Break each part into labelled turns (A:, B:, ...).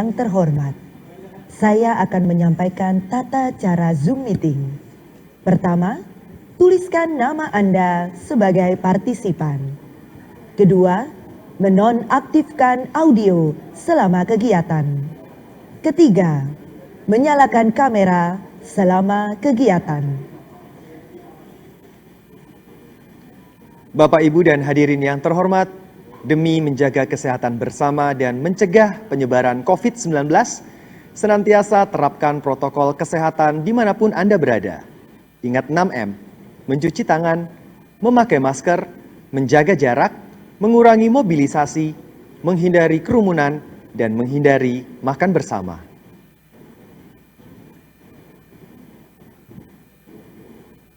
A: Yang terhormat, saya akan menyampaikan tata cara Zoom meeting. Pertama, tuliskan nama Anda sebagai partisipan. Kedua, menonaktifkan audio selama kegiatan. Ketiga, menyalakan kamera selama kegiatan.
B: Bapak, Ibu, dan hadirin yang terhormat, demi menjaga kesehatan bersama dan mencegah penyebaran COVID-19, senantiasa terapkan protokol kesehatan dimanapun Anda berada. Ingat 6M, mencuci tangan, memakai masker, menjaga jarak, mengurangi mobilisasi, menghindari kerumunan, dan menghindari makan bersama.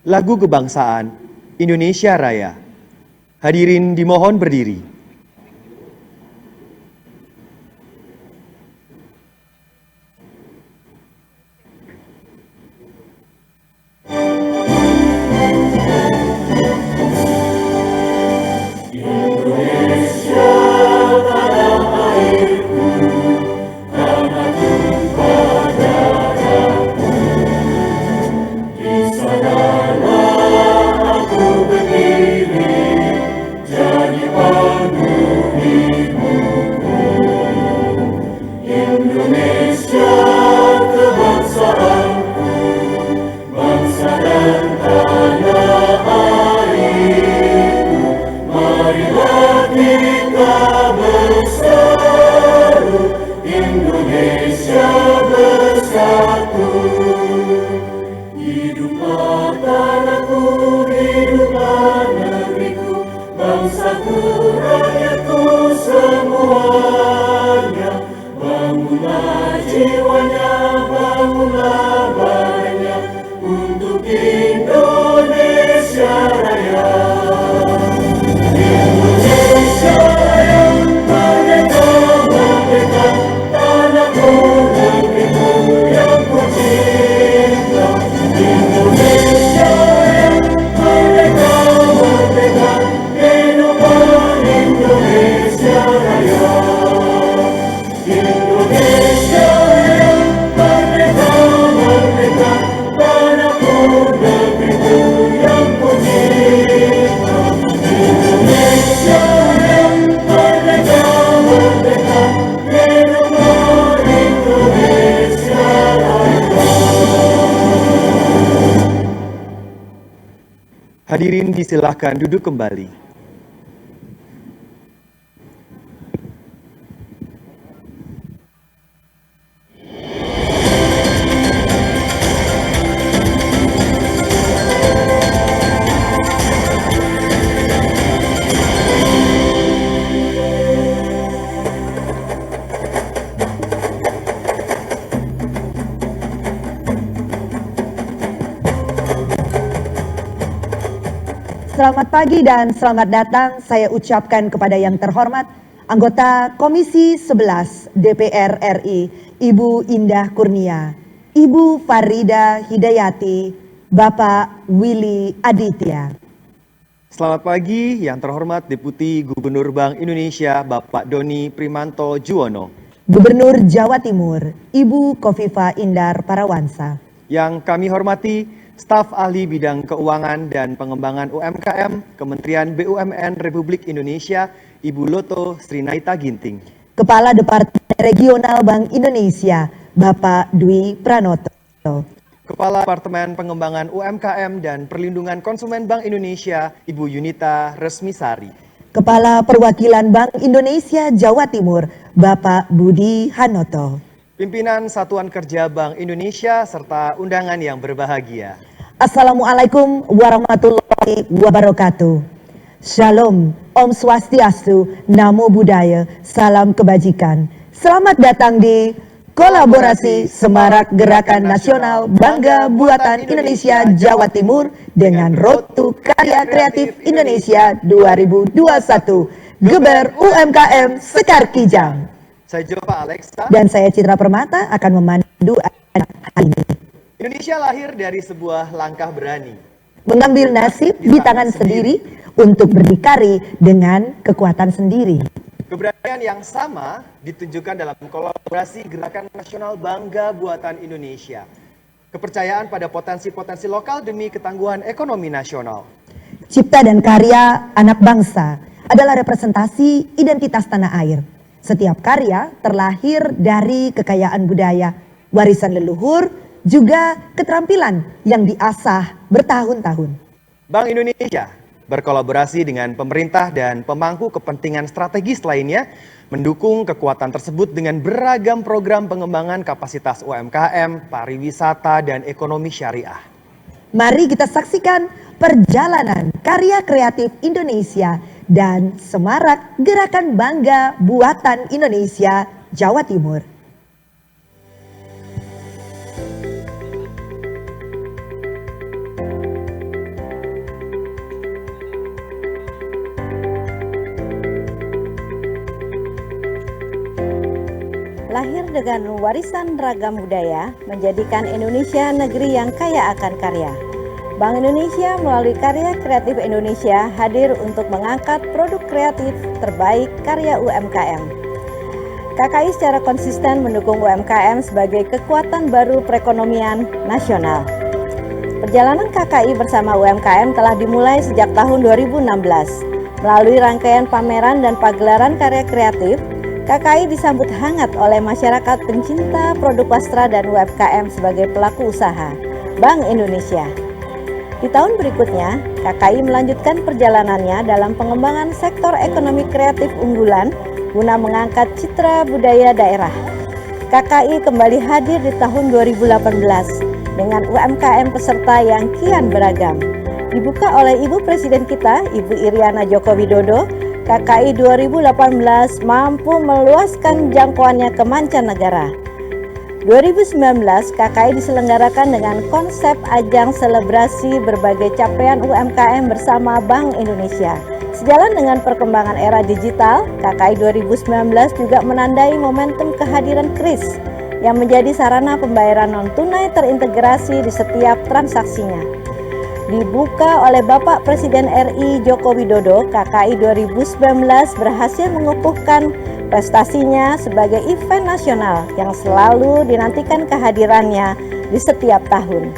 B: Lagu kebangsaan Indonesia Raya. Hadirin dimohon berdiri. Hadirin disilahkan duduk kembali.
A: Selamat pagi dan selamat datang saya ucapkan kepada yang terhormat anggota Komisi 11 DPR RI, Ibu Indah Kurnia, Ibu Farida Hidayati, Bapak Willy Aditya.
B: Selamat pagi yang terhormat Deputi Gubernur Bank Indonesia Bapak Doni Primanto Juwono.
A: Gubernur Jawa Timur, Ibu Kofifa Indar Parawansa.
B: Yang kami hormati Staf Ahli Bidang Keuangan dan Pengembangan UMKM Kementerian BUMN Republik Indonesia, Ibu Loto Srinaita Ginting.
A: Kepala Departemen Regional Bank Indonesia, Bapak Dwi Pranoto.
B: Kepala Departemen Pengembangan UMKM dan Perlindungan Konsumen Bank Indonesia, Ibu Yunita Resmisari.
A: Kepala Perwakilan Bank Indonesia Jawa Timur, Bapak Budi Hanoto.
B: Pimpinan Satuan Kerja Bank Indonesia serta undangan yang berbahagia.
A: Assalamualaikum warahmatullahi wabarakatuh. Shalom, Om Swastiastu, Namo Buddhaya, salam kebajikan. Selamat datang di Kolaborasi Semarak Gerakan Nasional Bangga Buatan Indonesia Jawa Timur dengan Road to Karya Kreatif Indonesia 2021. Geber UMKM Sekar Kijang.
B: Saya Jova Alexa.
A: Dan saya Citra Permata akan memandu acara hari ini.
B: Indonesia lahir dari sebuah langkah berani.
A: Mengambil nasib di tangan sendiri untuk berdikari dengan kekuatan sendiri.
B: Keberanian yang sama ditunjukkan dalam kolaborasi Gerakan Nasional Bangga Buatan Indonesia. Kepercayaan pada potensi-potensi lokal demi ketangguhan ekonomi nasional.
A: Cipta dan karya anak bangsa adalah representasi identitas tanah air. Setiap karya terlahir dari kekayaan budaya, warisan leluhur, juga keterampilan yang diasah bertahun-tahun.
B: Bank Indonesia berkolaborasi dengan pemerintah dan pemangku kepentingan strategis lainnya mendukung kekuatan tersebut dengan beragam program pengembangan kapasitas UMKM, pariwisata, dan ekonomi syariah.
A: Mari kita saksikan perjalanan karya kreatif Indonesia dan semarak Gerakan Bangga Buatan Indonesia Jawa Timur.
C: Lahir dengan warisan ragam budaya, menjadikan Indonesia negeri yang kaya akan karya. Bank Indonesia melalui Karya Kreatif Indonesia hadir untuk mengangkat produk kreatif terbaik karya UMKM. KKI secara konsisten mendukung UMKM sebagai kekuatan baru perekonomian nasional. Perjalanan KKI bersama UMKM telah dimulai sejak tahun 2016. Melalui rangkaian pameran dan pagelaran karya kreatif, KKI disambut hangat oleh masyarakat pencinta produk wastra dan UMKM sebagai pelaku usaha Bank Indonesia. Di tahun berikutnya, KKI melanjutkan perjalanannya dalam pengembangan sektor ekonomi kreatif unggulan guna mengangkat citra budaya daerah. KKI kembali hadir di tahun 2018 dengan UMKM peserta yang kian beragam. Dibuka oleh Ibu Presiden kita, Ibu Iriana Joko Widodo, KKI 2018 mampu meluaskan jangkauannya ke mancanegara. 2019, KKI diselenggarakan dengan konsep ajang selebrasi berbagai capaian UMKM bersama Bank Indonesia. Sejalan dengan perkembangan era digital, KKI 2019 juga menandai momentum kehadiran KRIS yang menjadi sarana pembayaran non-tunai terintegrasi di setiap transaksinya. Dibuka oleh Bapak Presiden RI Joko Widodo, KKI 2019 berhasil mengukuhkan prestasinya sebagai event nasional yang selalu dinantikan kehadirannya di setiap tahun.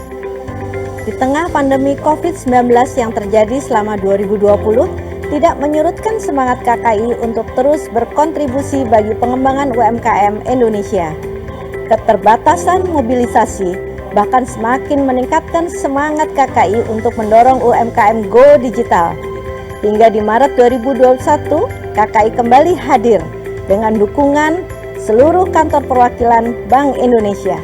C: Di tengah pandemi COVID-19 yang terjadi selama 2020, tidak menyurutkan semangat KKI untuk terus berkontribusi bagi pengembangan UMKM Indonesia. Keterbatasan mobilisasi bahkan semakin meningkatkan semangat KKI untuk mendorong UMKM go digital. Hingga di Maret 2021, KKI kembali hadir dengan dukungan seluruh kantor perwakilan Bank Indonesia.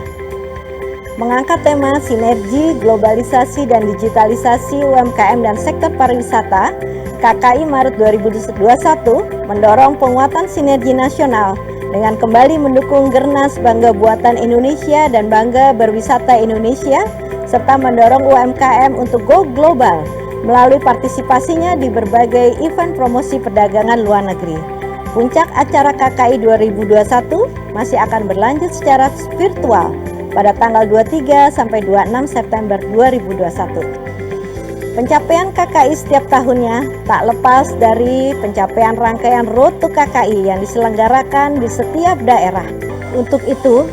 C: Mengangkat tema sinergi, globalisasi, dan digitalisasi UMKM dan sektor pariwisata, KKI Maret 2021 mendorong penguatan sinergi nasional dengan kembali mendukung Gernas Bangga Buatan Indonesia dan Bangga Berwisata Indonesia, serta mendorong UMKM untuk go global melalui partisipasinya di berbagai event promosi perdagangan luar negeri. Puncak acara KKI 2021 masih akan berlanjut secara virtual pada tanggal 23 sampai 26 September 2021. Pencapaian KKI setiap tahunnya tak lepas dari pencapaian rangkaian Road to KKI yang diselenggarakan di setiap daerah. Untuk itu,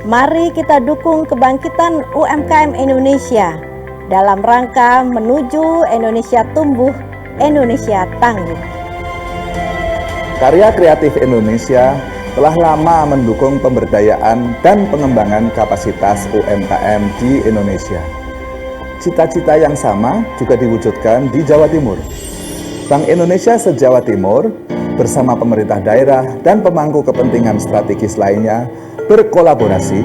C: mari kita dukung kebangkitan UMKM Indonesia dalam rangka menuju Indonesia tumbuh, Indonesia tangguh.
D: Karya Kreatif Indonesia telah lama mendukung pemberdayaan dan pengembangan kapasitas UMKM di Indonesia. Cita-cita yang sama juga diwujudkan di Jawa Timur. Bank Indonesia se-Jawa Timur bersama pemerintah daerah dan pemangku kepentingan strategis lainnya berkolaborasi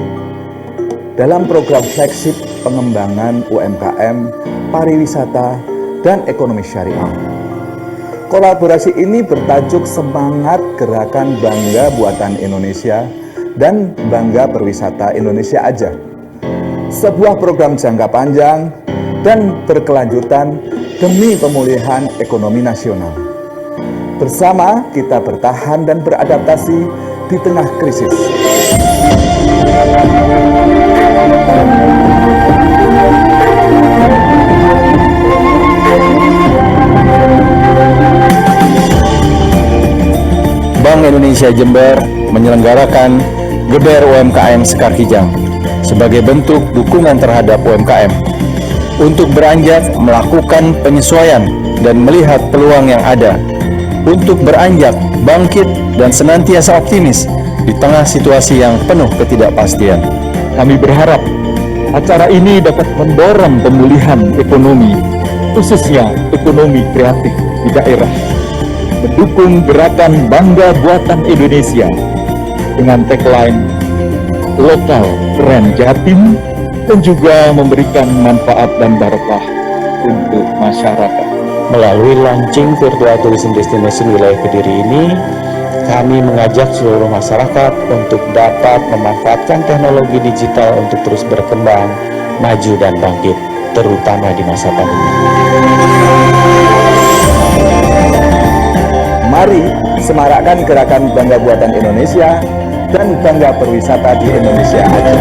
D: dalam program flagship pengembangan UMKM, pariwisata, dan ekonomi syariah. Kolaborasi ini bertajuk Semangat Gerakan Bangga Buatan Indonesia dan Bangga Berwisata Indonesia Aja. Sebuah program jangka panjang dan berkelanjutan demi pemulihan ekonomi nasional. Bersama kita bertahan dan beradaptasi di tengah krisis. Bank
E: Indonesia Jember menyelenggarakan Geber UMKM Sekar Kijang sebagai bentuk dukungan terhadap UMKM untuk beranjak melakukan penyesuaian dan melihat peluang yang ada, untuk beranjak bangkit dan senantiasa optimis di tengah situasi yang penuh ketidakpastian. Kami berharap acara ini dapat mendorong pemulihan ekonomi, khususnya ekonomi kreatif di daerah, mendukung gerakan Bangga Buatan Indonesia dengan tagline Lokal Keren Jatim, dan juga memberikan manfaat dan barokah untuk masyarakat. Melalui launching virtual tourism destination wilayah Kediri ini, kami mengajak seluruh masyarakat untuk dapat memanfaatkan teknologi digital untuk terus berkembang, maju dan bangkit, terutama di masa pandemi.
D: Mari semarakkan gerakan Bangga Buatan Indonesia dan bangga berwisata di Indonesia aja.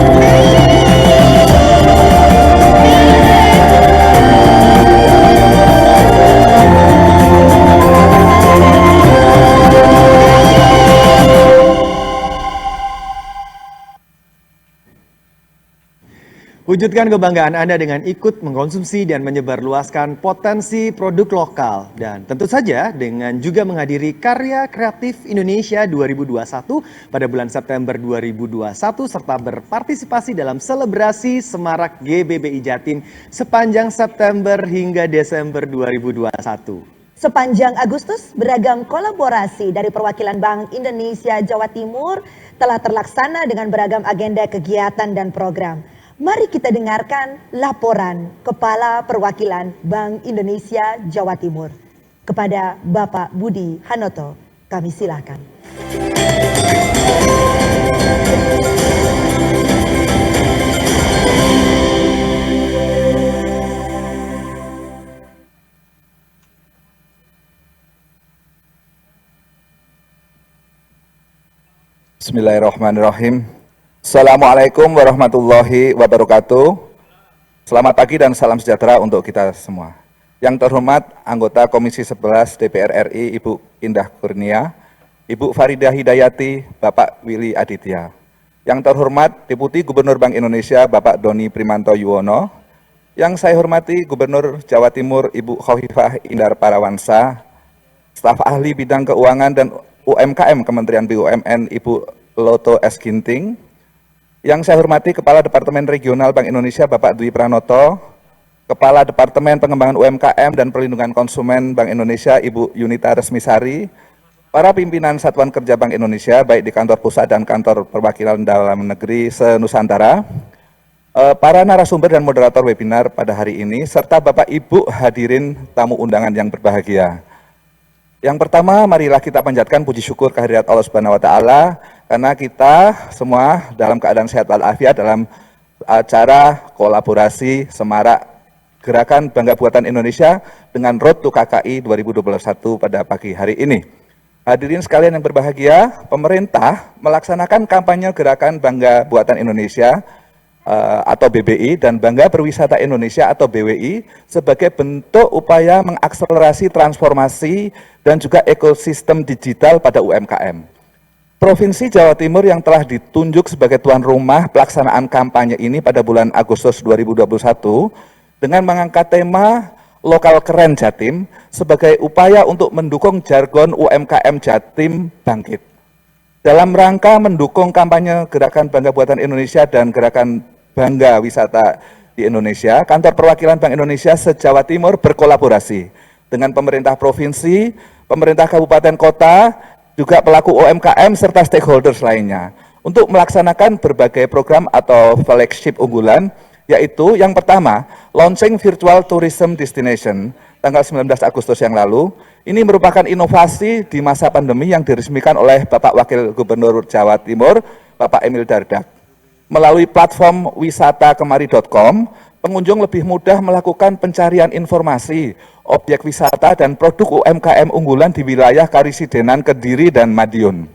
B: Wujudkan kebanggaan Anda dengan ikut mengkonsumsi dan menyebarluaskan potensi produk lokal. Dan tentu saja dengan juga menghadiri Karya Kreatif Indonesia 2021 pada bulan September 2021 serta berpartisipasi dalam selebrasi Semarak GBBI Jatim sepanjang September hingga Desember 2021.
A: Sepanjang Agustus, beragam kolaborasi dari perwakilan Bank Indonesia Jawa Timur telah terlaksana dengan beragam agenda kegiatan dan program. Mari kita dengarkan laporan Kepala Perwakilan Bank Indonesia Jawa Timur. Kepada Bapak Budi Hanoto, kami silakan.
D: Bismillahirrahmanirrahim. Assalamualaikum warahmatullahi wabarakatuh. Selamat pagi dan salam sejahtera untuk kita semua. Yang terhormat anggota Komisi 11 DPR RI Ibu Indah Kurnia, Ibu Faridah Hidayati, Bapak Willy Aditya. Yang terhormat Deputi Gubernur Bank Indonesia Bapak Doni Primanto Yuwono. Yang saya hormati Gubernur Jawa Timur Ibu Khofifah Indar Parawansa, staf ahli bidang keuangan dan UMKM Kementerian BUMN Ibu Loto S. Ginting. Yang saya hormati Kepala Departemen Regional Bank Indonesia Bapak Dwi Pranoto, Kepala Departemen Pengembangan UMKM dan Perlindungan Konsumen Bank Indonesia Ibu Yunita Resmisari, para pimpinan Satuan Kerja Bank Indonesia baik di kantor pusat dan kantor perwakilan dalam negeri se-Nusantara, para narasumber dan moderator webinar pada hari ini, serta Bapak Ibu hadirin tamu undangan yang berbahagia. Yang pertama, marilah kita panjatkan puji syukur kehadirat Allah Subhanahu wa taala karena kita semua dalam keadaan sehat walafiat dalam acara kolaborasi Semarak Gerakan Bangga Buatan Indonesia dengan Road to KKI 2021 pada pagi hari ini. Hadirin sekalian yang berbahagia, pemerintah melaksanakan kampanye Gerakan Bangga Buatan Indonesia atau BBI dan Bangga Berwisata Indonesia atau BWI sebagai bentuk upaya mengakselerasi transformasi dan juga ekosistem digital pada UMKM. Provinsi Jawa Timur yang telah ditunjuk sebagai tuan rumah pelaksanaan kampanye ini pada bulan Agustus 2021 dengan mengangkat tema Lokal Keren Jatim sebagai upaya untuk mendukung jargon UMKM Jatim bangkit. Dalam rangka mendukung kampanye Gerakan Bangga Buatan Indonesia dan Gerakan Bangga Wisata di Indonesia, Kantor Perwakilan Bank Indonesia se-Jawa Timur berkolaborasi dengan pemerintah provinsi, pemerintah kabupaten kota, juga pelaku UMKM serta stakeholders lainnya untuk melaksanakan berbagai program atau flagship unggulan, yaitu yang pertama, launching virtual tourism destination tanggal 19 Agustus yang lalu. Ini merupakan inovasi di masa pandemi yang diresmikan oleh Bapak Wakil Gubernur Jawa Timur, Bapak Emil Dardak. Melalui platform wisata-kemari.com, pengunjung lebih mudah melakukan pencarian informasi, objek wisata dan produk UMKM unggulan di wilayah Karisidenan, Kediri, dan Madiun.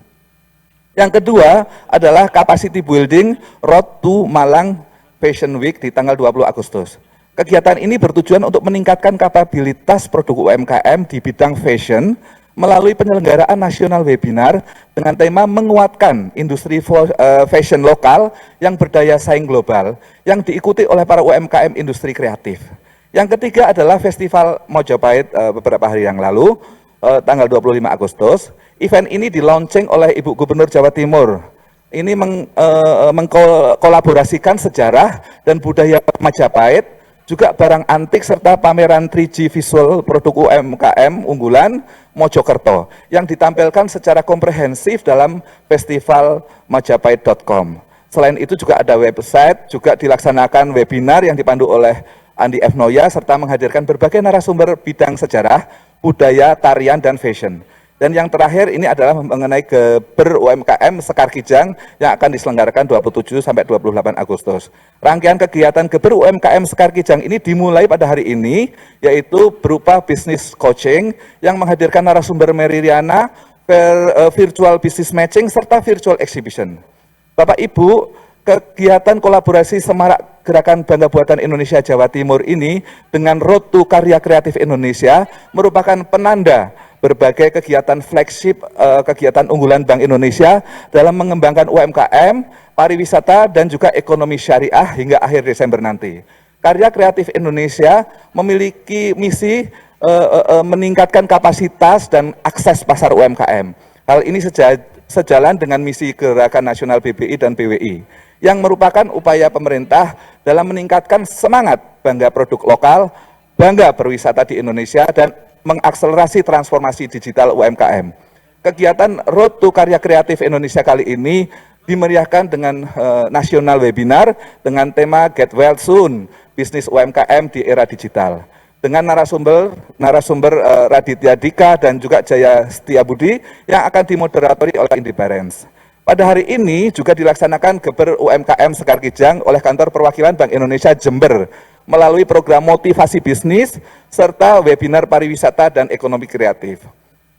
D: Yang kedua adalah capacity building Road to Malang Fashion Week di tanggal 20 Agustus. Kegiatan ini bertujuan untuk meningkatkan kapabilitas produk UMKM di bidang fashion melalui penyelenggaraan nasional webinar dengan tema menguatkan industri fashion lokal yang berdaya saing global yang diikuti oleh para UMKM industri kreatif. Yang ketiga adalah Festival Mojopahit beberapa hari yang lalu, tanggal 25 Agustus. Event ini di-launching oleh Ibu Gubernur Jawa Timur. Ini mengkolaborasikan sejarah dan budaya Majapahit, juga barang antik serta pameran 3G visual produk UMKM unggulan Mojokerto yang ditampilkan secara komprehensif dalam festival majapahit.com. Selain itu juga ada website, juga dilaksanakan webinar yang dipandu oleh Andi F. Noya serta menghadirkan berbagai narasumber bidang sejarah, budaya, tarian, dan fashion. Dan yang terakhir ini adalah mengenai Geber UMKM Sekar Kijang yang akan diselenggarakan 27 sampai 28 Agustus. Rangkaian kegiatan Geber UMKM Sekar Kijang ini dimulai pada hari ini, yaitu berupa business coaching yang menghadirkan narasumber Meridiana, virtual business matching, serta virtual exhibition. Bapak Ibu, kegiatan kolaborasi semarak Gerakan Bangga Buatan Indonesia Jawa Timur ini dengan Road to Karya Kreatif Indonesia merupakan penanda berbagai kegiatan flagship, kegiatan unggulan Bank Indonesia dalam mengembangkan UMKM, pariwisata, dan juga ekonomi syariah hingga akhir Desember nanti. Karya Kreatif Indonesia memiliki misi meningkatkan kapasitas dan akses pasar UMKM. Hal ini sejalan dengan misi Gerakan Nasional BBI dan BWI, yang merupakan upaya pemerintah dalam meningkatkan semangat bangga produk lokal, bangga berwisata di Indonesia, dan mengakselerasi transformasi digital UMKM. Kegiatan Road to Karya Kreatif Indonesia kali ini dimeriahkan dengan nasional webinar dengan tema Get Well Soon, Bisnis UMKM di Era Digital. Dengan narasumber Raditya Dika dan juga Jaya Setiabudi yang akan dimoderatori oleh Indi Barens. Pada hari ini juga dilaksanakan Geber UMKM Sekar Kijang oleh Kantor Perwakilan Bank Indonesia Jember melalui program motivasi bisnis serta webinar pariwisata dan ekonomi kreatif.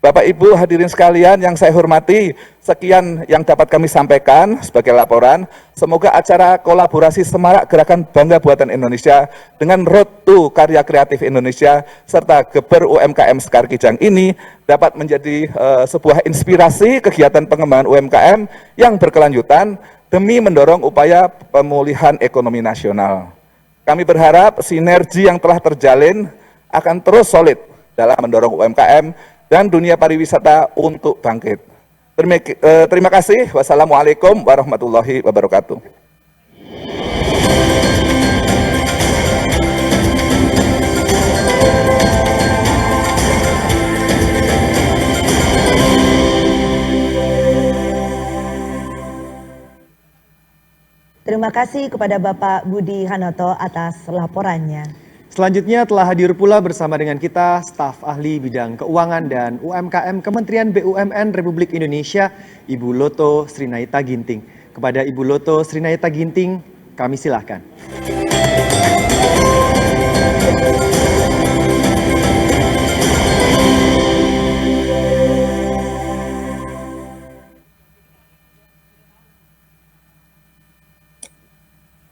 D: Bapak Ibu hadirin sekalian yang saya hormati, sekian yang dapat kami sampaikan sebagai laporan. Semoga acara kolaborasi semarak Gerakan Bangga Buatan Indonesia dengan Road to Karya Kreatif Indonesia serta Geber UMKM Sekar Kijang ini dapat menjadi sebuah inspirasi kegiatan pengembangan UMKM yang berkelanjutan demi mendorong upaya pemulihan ekonomi nasional. Kami berharap sinergi yang telah terjalin akan terus solid dalam mendorong UMKM dan dunia pariwisata untuk bangkit. Terima kasih. Wassalamualaikum warahmatullahi wabarakatuh.
A: Terima kasih kepada Bapak Budi Hanoto atas laporannya.
B: Selanjutnya telah hadir pula bersama dengan kita staf ahli bidang keuangan dan UMKM Kementerian BUMN Republik Indonesia, Ibu Loto Srinaita Ginting. Kepada Ibu Loto Srinaita Ginting, kami silahkan.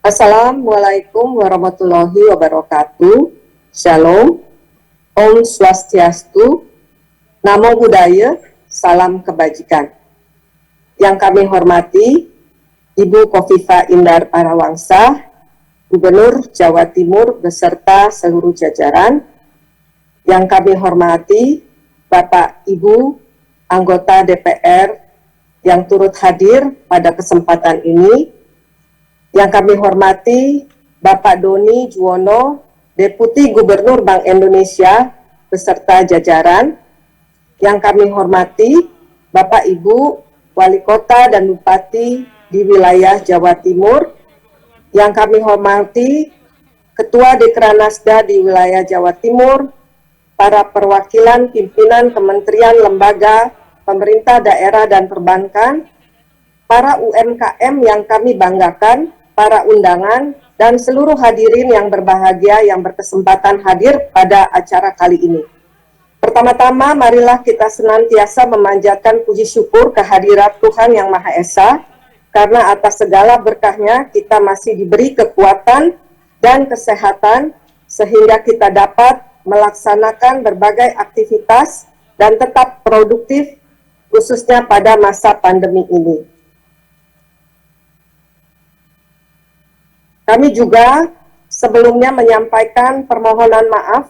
F: Assalamualaikum warahmatullahi wabarakatuh. Shalom, Om Swastiastu, Namo Buddhaya, Salam Kebajikan. Yang kami hormati, Ibu Khofifah Indar Parawangsa, Gubernur Jawa Timur beserta seluruh jajaran. Yang kami hormati, Bapak Ibu anggota DPR yang turut hadir pada kesempatan ini. Yang kami hormati Bapak Doni Juwono, Deputi Gubernur Bank Indonesia beserta jajaran. Yang kami hormati Bapak Ibu Wali Kota dan Bupati di wilayah Jawa Timur. Yang kami hormati Ketua Dekranasda di wilayah Jawa Timur, para perwakilan pimpinan kementerian, lembaga, pemerintah daerah dan perbankan, para UMKM yang kami banggakan, para undangan, dan seluruh hadirin yang berbahagia yang berkesempatan hadir pada acara kali ini. Pertama-tama, marilah kita senantiasa memanjatkan puji syukur kehadirat Tuhan Yang Maha Esa, karena atas segala berkahnya kita masih diberi kekuatan dan kesehatan, sehingga kita dapat melaksanakan berbagai aktivitas dan tetap produktif, khususnya pada masa pandemi ini. Kami juga sebelumnya menyampaikan permohonan maaf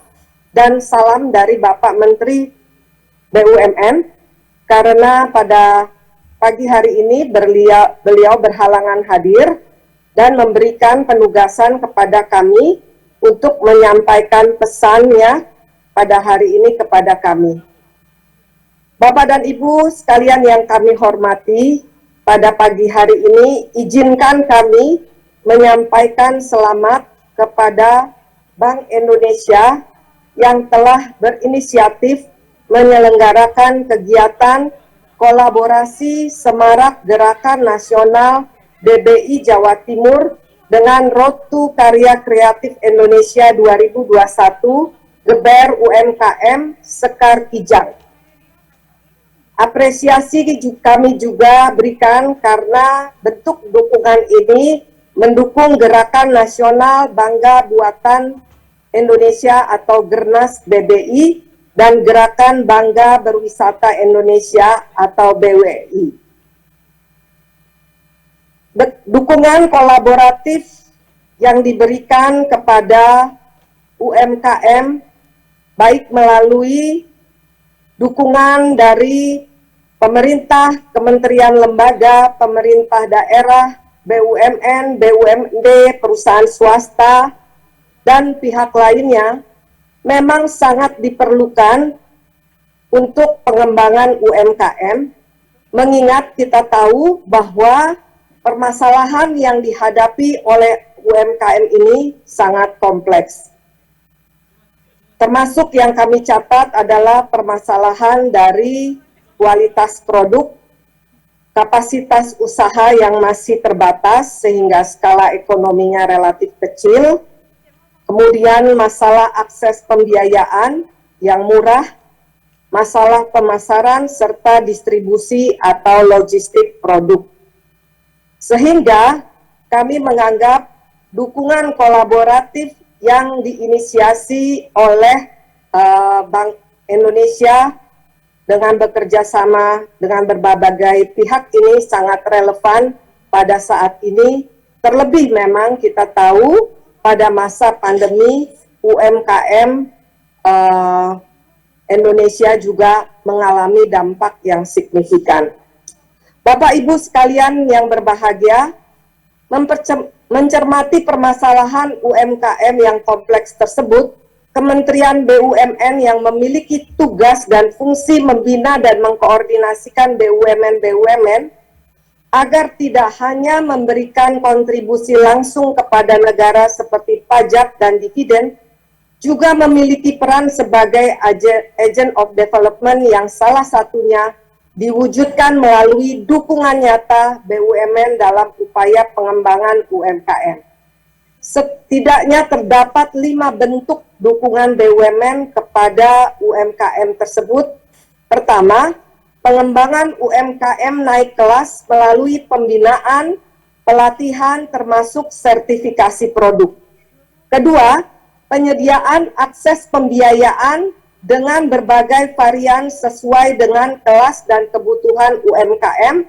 F: dan salam dari Bapak Menteri BUMN karena pada pagi hari ini beliau berhalangan hadir dan memberikan penugasan kepada kami untuk menyampaikan pesannya pada hari ini kepada kami. Bapak dan Ibu sekalian yang kami hormati, pada pagi hari ini izinkan kami menyampaikan selamat kepada Bank Indonesia yang telah berinisiatif menyelenggarakan kegiatan kolaborasi Semarak Gerakan Nasional BBI Jawa Timur dengan Road to Karya Kreatif Indonesia 2021 Geber UMKM Sekar Kijang. Apresiasi kami juga berikan karena bentuk dukungan ini mendukung Gerakan Nasional Bangga Buatan Indonesia atau Gernas BBI dan Gerakan Bangga Berwisata Indonesia atau BWI. Dukungan kolaboratif yang diberikan kepada UMKM baik melalui dukungan dari pemerintah, kementerian lembaga, pemerintah daerah, BUMN, BUMD, perusahaan swasta, dan pihak lainnya memang sangat diperlukan untuk pengembangan UMKM, mengingat kita tahu bahwa permasalahan yang dihadapi oleh UMKM ini sangat kompleks. Termasuk yang kami catat adalah permasalahan dari kualitas produk, kapasitas usaha yang masih terbatas sehingga skala ekonominya relatif kecil, kemudian masalah akses pembiayaan yang murah, masalah pemasaran serta distribusi atau logistik produk. Sehingga kami menganggap dukungan kolaboratif yang diinisiasi oleh Bank Indonesia dengan bekerja sama dengan berbagai pihak ini sangat relevan pada saat ini. Terlebih memang kita tahu pada masa pandemi UMKM Indonesia juga mengalami dampak yang signifikan. Bapak Ibu sekalian yang berbahagia, mencermati permasalahan UMKM yang kompleks tersebut, Kementerian BUMN yang memiliki tugas dan fungsi membina dan mengkoordinasikan BUMN agar tidak hanya memberikan kontribusi langsung kepada negara seperti pajak dan dividen, juga memiliki peran sebagai agent of development yang salah satunya diwujudkan melalui dukungan nyata BUMN dalam upaya pengembangan UMKM. Setidaknya terdapat 5 bentuk dukungan BUMN kepada UMKM tersebut. Pertama, pengembangan UMKM naik kelas melalui pembinaan, pelatihan termasuk sertifikasi produk. Kedua, penyediaan akses pembiayaan dengan berbagai varian sesuai dengan kelas dan kebutuhan UMKM,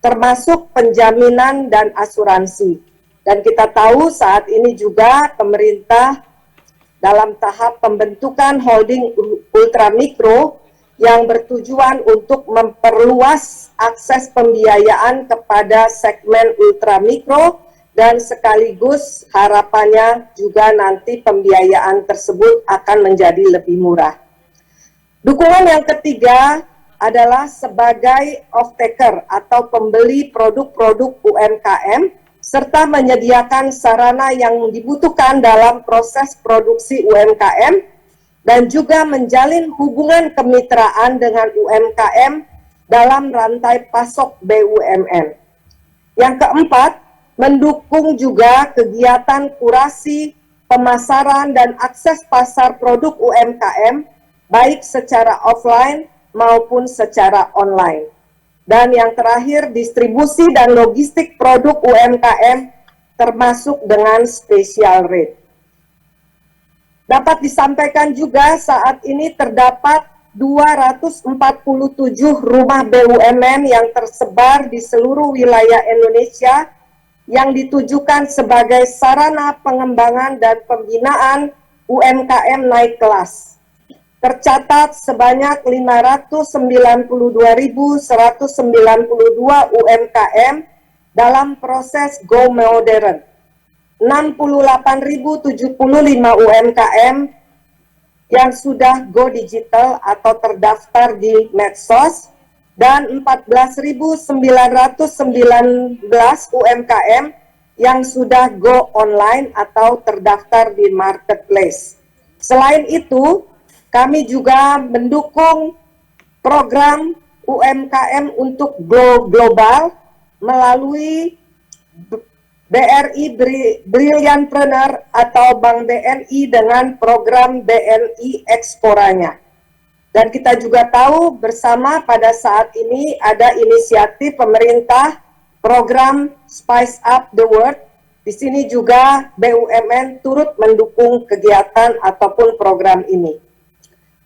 F: termasuk penjaminan dan asuransi. Dan kita tahu saat ini juga pemerintah dalam tahap pembentukan holding ultramikro yang bertujuan untuk memperluas akses pembiayaan kepada segmen ultramikro dan sekaligus harapannya juga nanti pembiayaan tersebut akan menjadi lebih murah. Dukungan yang ketiga adalah sebagai off-taker atau pembeli produk-produk UMKM serta menyediakan sarana yang dibutuhkan dalam proses produksi UMKM dan juga menjalin hubungan kemitraan dengan UMKM dalam rantai pasok BUMN. Yang keempat, mendukung juga kegiatan kurasi, pemasaran, dan akses pasar produk UMKM, baik secara offline maupun secara online. Dan yang terakhir, distribusi dan logistik produk UMKM termasuk dengan special rate. Dapat disampaikan juga saat ini terdapat 247 rumah BUMN yang tersebar di seluruh wilayah Indonesia yang ditujukan sebagai sarana pengembangan dan pembinaan UMKM naik kelas. Tercatat sebanyak 592.192 UMKM dalam proses Go Modern. 68.075 UMKM yang sudah Go Digital atau terdaftar di medsos, dan 14.919 UMKM yang sudah Go Online atau terdaftar di marketplace. Selain itu, kami juga mendukung program UMKM untuk Go Global melalui BRI Brilliantpreneur atau Bank BNI dengan program BNI Exploranya. Dan kita juga tahu bersama pada saat ini ada inisiatif pemerintah program Spice Up the World. Di sini juga BUMN turut mendukung kegiatan ataupun program ini.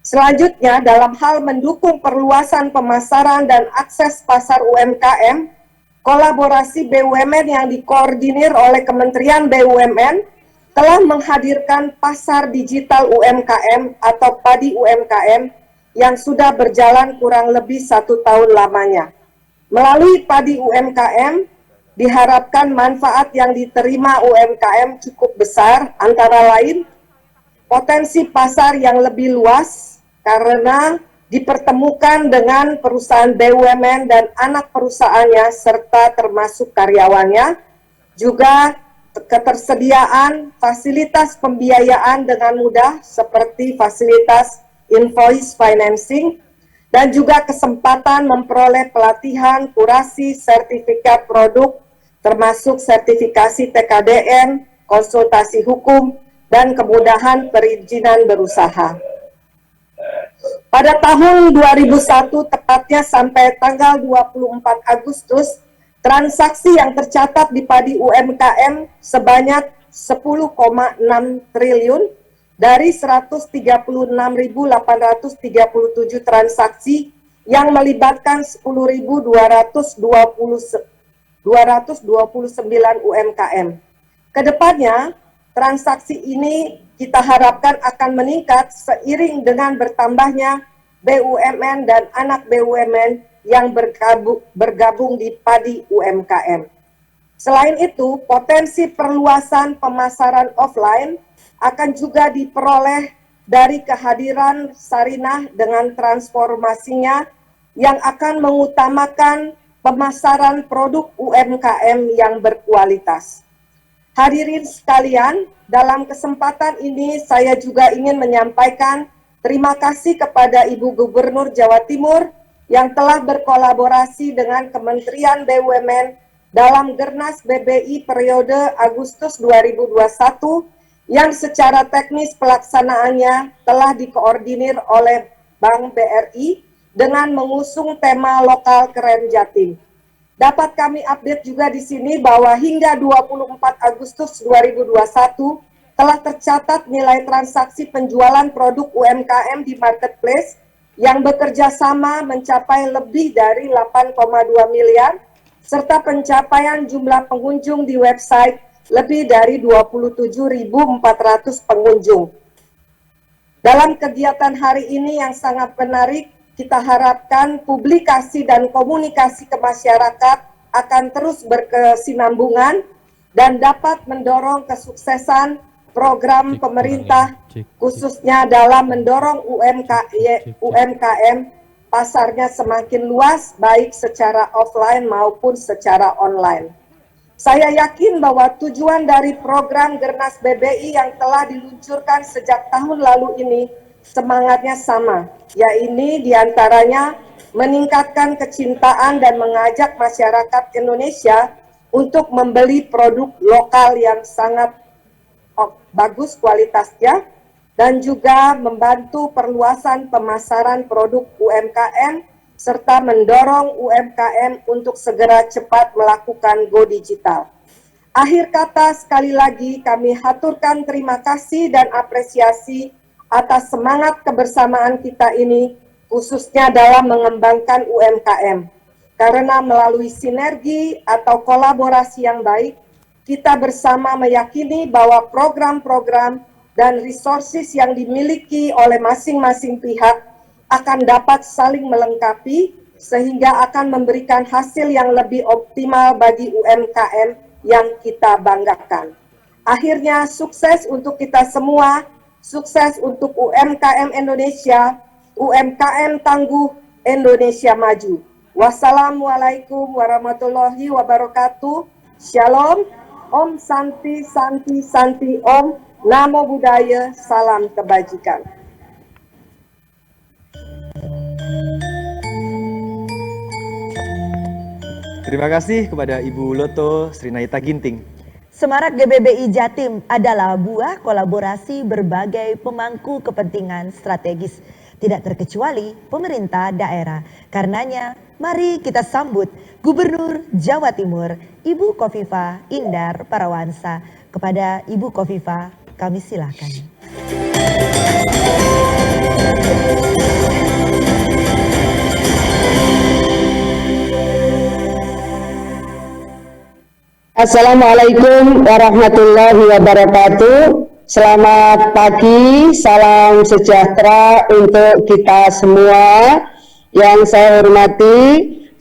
F: Selanjutnya, dalam hal mendukung perluasan pemasaran dan akses pasar UMKM, kolaborasi BUMN yang dikoordinir oleh Kementerian BUMN telah menghadirkan pasar digital UMKM atau Padi UMKM yang sudah berjalan kurang lebih 1 tahun lamanya. Melalui Padi UMKM, diharapkan manfaat yang diterima UMKM cukup besar, antara lain potensi pasar yang lebih luas karena dipertemukan dengan perusahaan BUMN dan anak perusahaannya serta termasuk karyawannya, juga ketersediaan fasilitas pembiayaan dengan mudah seperti fasilitas invoice financing, dan juga kesempatan memperoleh pelatihan, kurasi, sertifikat produk, termasuk sertifikasi TKDN, konsultasi hukum, dan kemudahan perizinan berusaha. Pada tahun 2001, tepatnya sampai tanggal 24 Agustus, transaksi yang tercatat di Padi UMKM sebanyak 10,6 triliun dari 136.837 transaksi yang melibatkan 10.229 UMKM. Kedepannya, transaksi ini kita harapkan akan meningkat seiring dengan bertambahnya BUMN dan anak BUMN yang bergabung di Padi UMKM. Selain itu, potensi perluasan pemasaran offline akan juga diperoleh dari kehadiran Sarinah dengan transformasinya yang akan mengutamakan pemasaran produk UMKM yang berkualitas. Hadirin sekalian, dalam kesempatan ini saya juga ingin menyampaikan terima kasih kepada Ibu Gubernur Jawa Timur yang telah berkolaborasi dengan Kementerian BUMN dalam Gernas BBI periode Agustus 2021 yang secara teknis pelaksanaannya telah dikoordinir oleh Bank BRI dengan mengusung tema lokal keren Jatim. Dapat kami update juga di sini bahwa hingga 24 Agustus 2021 telah tercatat nilai transaksi penjualan produk UMKM di marketplace yang bekerja sama mencapai lebih dari 8,2 miliar, serta pencapaian jumlah pengunjung di website lebih dari 27.400 pengunjung. Dalam kegiatan hari ini yang sangat menarik, kita harapkan publikasi dan komunikasi ke masyarakat akan terus berkesinambungan dan dapat mendorong kesuksesan program pemerintah, khususnya dalam mendorong UMKM pasarnya semakin luas, baik secara offline maupun secara online. Saya yakin bahwa tujuan dari program Gernas BBI yang telah diluncurkan sejak tahun lalu ini semangatnya sama, yaitu diantaranya meningkatkan kecintaan dan mengajak masyarakat Indonesia untuk membeli produk lokal yang sangat bagus kualitasnya, dan juga membantu perluasan pemasaran produk UMKM, serta mendorong UMKM untuk segera cepat melakukan Go Digital. Akhir kata, sekali lagi kami haturkan terima kasih dan apresiasi atas semangat kebersamaan kita ini khususnya dalam mengembangkan UMKM. Karena melalui sinergi atau kolaborasi yang baik, kita bersama meyakini bahwa program-program dan resources yang dimiliki oleh masing-masing pihak akan dapat saling melengkapi sehingga akan memberikan hasil yang lebih optimal bagi UMKM yang kita banggakan. Akhirnya sukses untuk kita semua, sukses untuk UMKM Indonesia, UMKM tangguh, Indonesia maju. Wassalamualaikum warahmatullahi wabarakatuh. Shalom, Om Santi Santi Santi Om, Namo Buddhaya, salam kebajikan.
B: Terima kasih kepada Ibu Loto Srinaita Ginting.
A: Semarak GBBI Jatim adalah buah kolaborasi berbagai pemangku kepentingan strategis, tidak terkecuali pemerintah daerah. Karenanya, mari kita sambut Gubernur Jawa Timur, Ibu Khofifah Indar Parawansa. Kepada Ibu Khofifah, kami silakan.
G: Assalamualaikum warahmatullahi wabarakatuh. Selamat pagi, salam sejahtera untuk kita semua. Yang saya hormati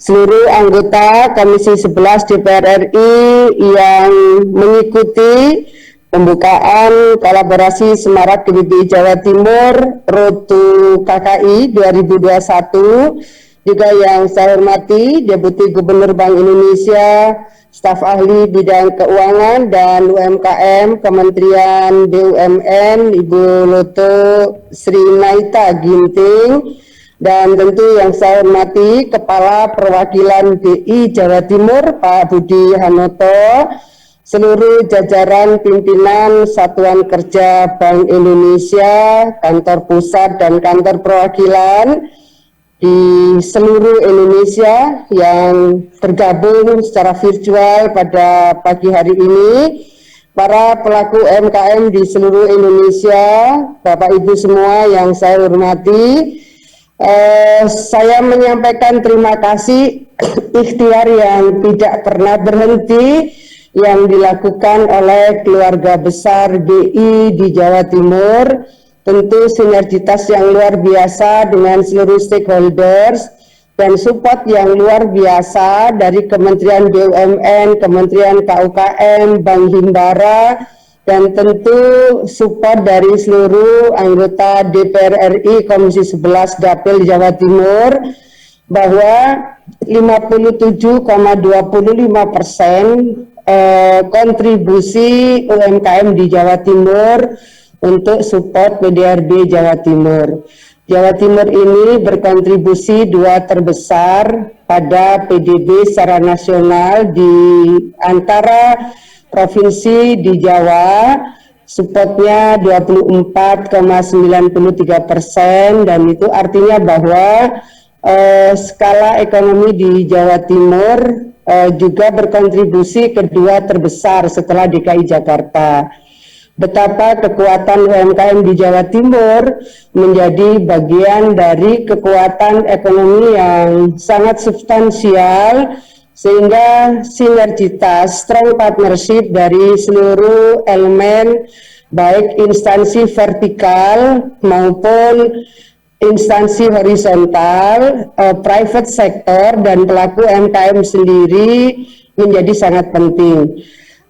G: seluruh anggota Komisi 11 DPR RI yang mengikuti pembukaan kolaborasi Semarak GBBI Jawa Timur Road to KKI 2021. Juga yang saya hormati Deputi Gubernur Bank Indonesia, staf ahli bidang keuangan dan UMKM Kementerian BUMN Ibu Loto Srinaita Ginting, dan tentu yang saya hormati Kepala Perwakilan BI Jawa Timur Pak Budi Hanoto, seluruh jajaran pimpinan Satuan Kerja Bank Indonesia, kantor pusat dan kantor perwakilan di seluruh Indonesia yang tergabung secara virtual pada pagi hari ini, para pelaku UMKM di seluruh Indonesia, Bapak Ibu semua yang saya hormati, saya menyampaikan terima kasih ikhtiar yang tidak pernah berhenti yang dilakukan oleh keluarga besar BI di Jawa Timur. Tentu sinergitas yang luar biasa dengan seluruh stakeholders dan support yang luar biasa dari Kementerian BUMN, Kementerian KUKM, Bank Himbara, dan tentu support dari seluruh anggota DPR RI Komisi 11 Dapil Jawa Timur, bahwa 57,25% kontribusi UMKM di Jawa Timur untuk support PDRB Jawa Timur. Jawa Timur ini berkontribusi 2 terbesar pada PDB secara nasional di antara provinsi di Jawa. Supportnya 24,93%, dan itu artinya bahwa skala ekonomi di Jawa Timur juga berkontribusi kedua terbesar setelah DKI Jakarta. Betapa kekuatan UMKM di Jawa Timur menjadi bagian dari kekuatan ekonomi yang sangat substansial, sehingga sinergitas, strong partnership dari seluruh elemen, baik instansi vertikal maupun instansi horizontal, private sector dan pelaku UMKM sendiri menjadi sangat penting.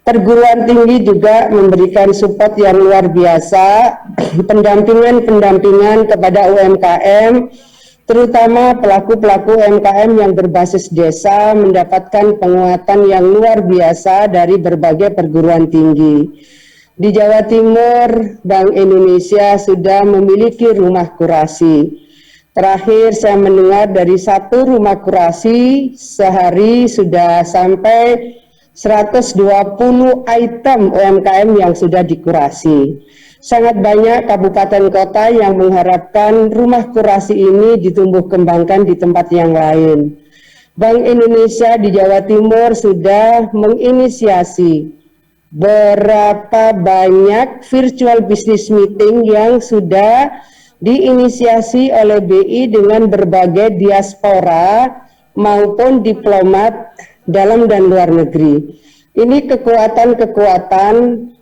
G: Perguruan tinggi juga memberikan support yang luar biasa, pendampingan kepada UMKM, terutama pelaku-pelaku UMKM yang berbasis desa mendapatkan penguatan yang luar biasa dari berbagai perguruan tinggi. Di Jawa Timur, Bank Indonesia sudah memiliki rumah kurasi. Terakhir saya mendengar dari 1 rumah kurasi sehari sudah sampai 120 item UMKM yang sudah dikurasi. Sangat banyak kabupaten kota yang mengharapkan rumah kurasi ini ditumbuh kembangkan di tempat yang lain. Bank Indonesia di Jawa Timur sudah menginisiasi berapa banyak virtual business meeting yang sudah diinisiasi oleh BI dengan berbagai diaspora maupun diplomat dalam dan luar negeri. Ini kekuatan-kekuatan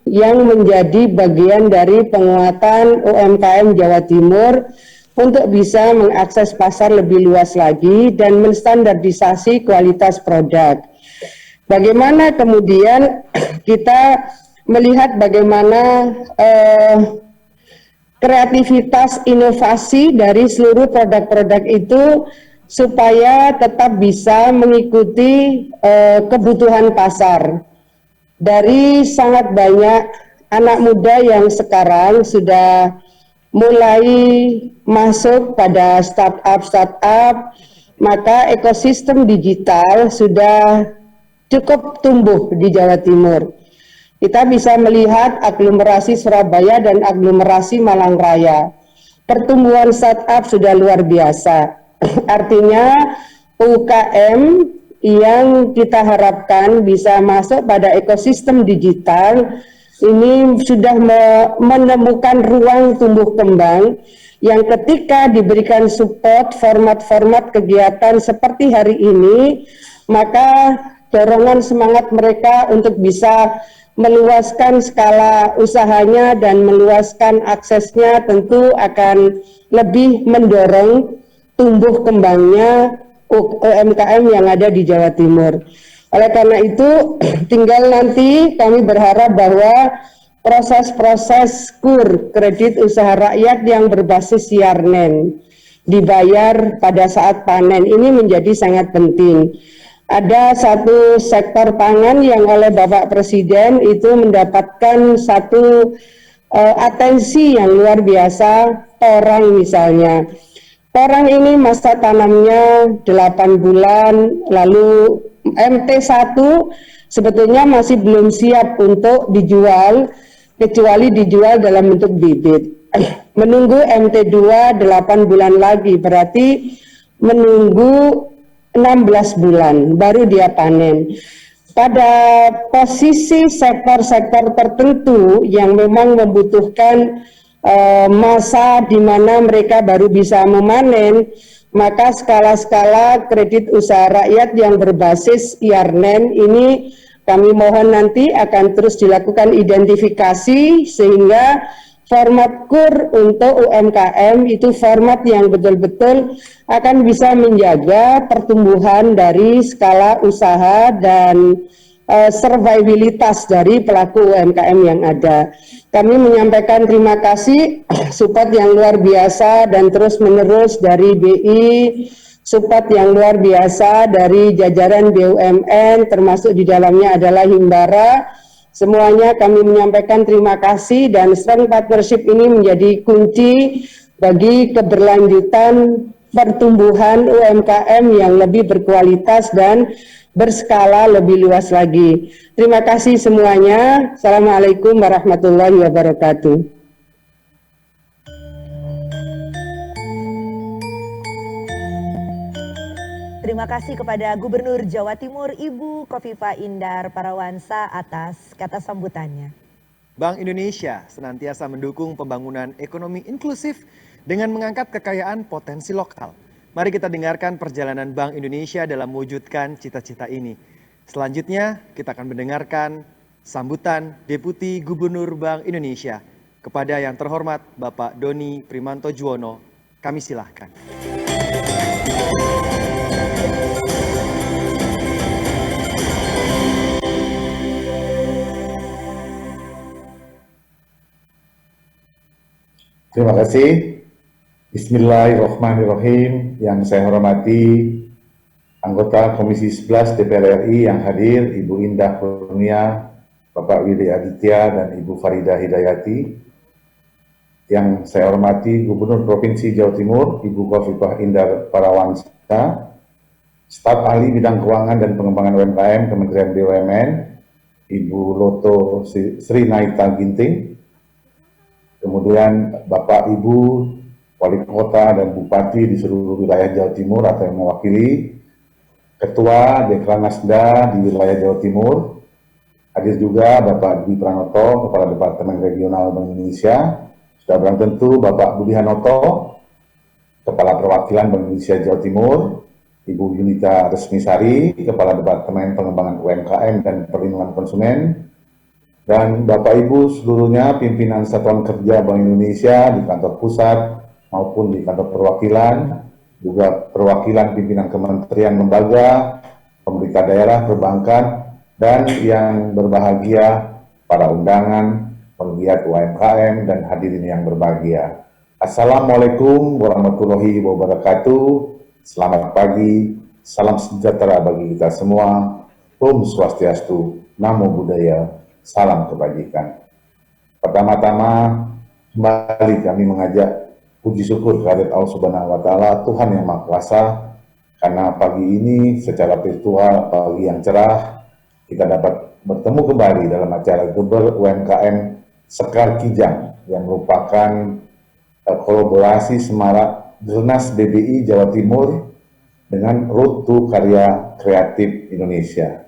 G: yang menjadi bagian dari penguatan UMKM Jawa Timur untuk bisa mengakses pasar lebih luas lagi dan menstandardisasi kualitas produk. Bagaimana kemudian kita melihat bagaimana kreativitas inovasi dari seluruh produk-produk itu supaya tetap bisa mengikuti kebutuhan pasar. Dari sangat banyak anak muda yang sekarang sudah mulai masuk pada startup, maka ekosistem digital sudah cukup tumbuh di Jawa Timur. Kita bisa melihat aglomerasi Surabaya dan aglomerasi Malang Raya. Pertumbuhan startup sudah luar biasa. Artinya UKM yang kita harapkan bisa masuk pada ekosistem digital ini sudah menemukan ruang tumbuh kembang yang ketika diberikan support format-format kegiatan seperti hari ini, maka dorongan semangat mereka untuk bisa meluaskan skala usahanya dan meluaskan aksesnya tentu akan lebih mendorong tumbuh kembangnya UMKM yang ada di Jawa Timur. Oleh karena itu, tinggal nanti kami berharap bahwa proses-proses KUR, kredit usaha rakyat yang berbasis Yarnen, dibayar pada saat panen, ini menjadi sangat penting. Ada satu sektor pangan yang oleh Bapak Presiden itu mendapatkan satu atensi yang luar biasa, torang misalnya. Torang ini masa tanamnya 8 bulan, lalu MT1 sebetulnya masih belum siap untuk dijual, kecuali dijual dalam bentuk bibit. Menunggu MT2 8 bulan lagi, berarti menunggu 16 bulan baru dia panen. Pada posisi sektor-sektor tertentu yang memang membutuhkan masa di mana mereka baru bisa memanen, maka skala-skala kredit usaha rakyat yang berbasis Yarnen ini kami mohon nanti akan terus dilakukan identifikasi sehingga format KUR untuk UMKM itu format yang betul-betul akan bisa menjaga pertumbuhan dari skala usaha dan survivabilitas dari pelaku UMKM yang ada. Kami menyampaikan terima kasih support yang luar biasa dan terus menerus dari BI, support yang luar biasa dari jajaran BUMN termasuk di dalamnya adalah Himbara. Semuanya kami menyampaikan terima kasih dan strong partnership ini menjadi kunci bagi keberlanjutan pertumbuhan UMKM yang lebih berkualitas dan berskala lebih luas lagi. Terima kasih semuanya. Assalamualaikum warahmatullahi wabarakatuh.
A: Terima kasih kepada Gubernur Jawa Timur Ibu Khofifah Indar Parawansa atas kata sambutannya.
B: Bank Indonesia senantiasa mendukung pembangunan ekonomi inklusif dengan mengangkat kekayaan potensi lokal. Mari kita dengarkan perjalanan Bank Indonesia dalam mewujudkan cita-cita ini. Selanjutnya kita akan mendengarkan sambutan Deputi Gubernur Bank Indonesia. Kepada yang terhormat Bapak Doni Primanto Juwono, kami silahkan.
D: Terima kasih. Bismillahirrahmanirrahim. Yang saya hormati anggota Komisi 11 DPR RI yang hadir, Ibu Indah Kurnia, Bapak Willy Aditya, dan Ibu Farida Hidayati. Yang saya hormati Gubernur Provinsi Jawa Timur, Ibu Khofifah Indar Parawansa, staf ahli bidang keuangan dan pengembangan UMKM Kementerian BUMN, Ibu Loto Sri Naita Ginting, kemudian Bapak Ibu Wali Kota dan Bupati di seluruh wilayah Jawa Timur atau yang mewakili, Ketua Dekranasda di wilayah Jawa Timur, hadir juga Bapak Dwi Pranoto, Kepala Departemen Regional Bank Indonesia, Dan belum tentu Bapak Budi Hanoto, Kepala Perwakilan Bank Indonesia Jawa Timur, Ibu Yunita Resmisari, Kepala Departemen Pengembangan UMKM dan Perlindungan Konsumen, dan Bapak Ibu seluruhnya pimpinan Satuan Kerja Bank Indonesia di kantor pusat maupun di kantor perwakilan, juga perwakilan pimpinan kementerian lembaga, pemerintah daerah, perbankan, dan yang berbahagia para undangan, penggiat UMKM, dan hadirin yang berbahagia. Assalamualaikum warahmatullahi wabarakatuh. Selamat pagi, salam sejahtera bagi kita semua. Om Swastiastu, Namo Buddhaya, salam kebajikan. Pertama-tama, kembali kami mengajak puji syukur kehadirat Allah Subhanahu wa Ta'ala, Tuhan yang Maha Kuasa, karena pagi ini secara virtual, pagi yang cerah, kita dapat bertemu kembali dalam acara Geber UMKM Sekar Kijang yang merupakan kolaborasi semarak Gernas BBI Jawa Timur dengan Road to Karya Kreatif Indonesia.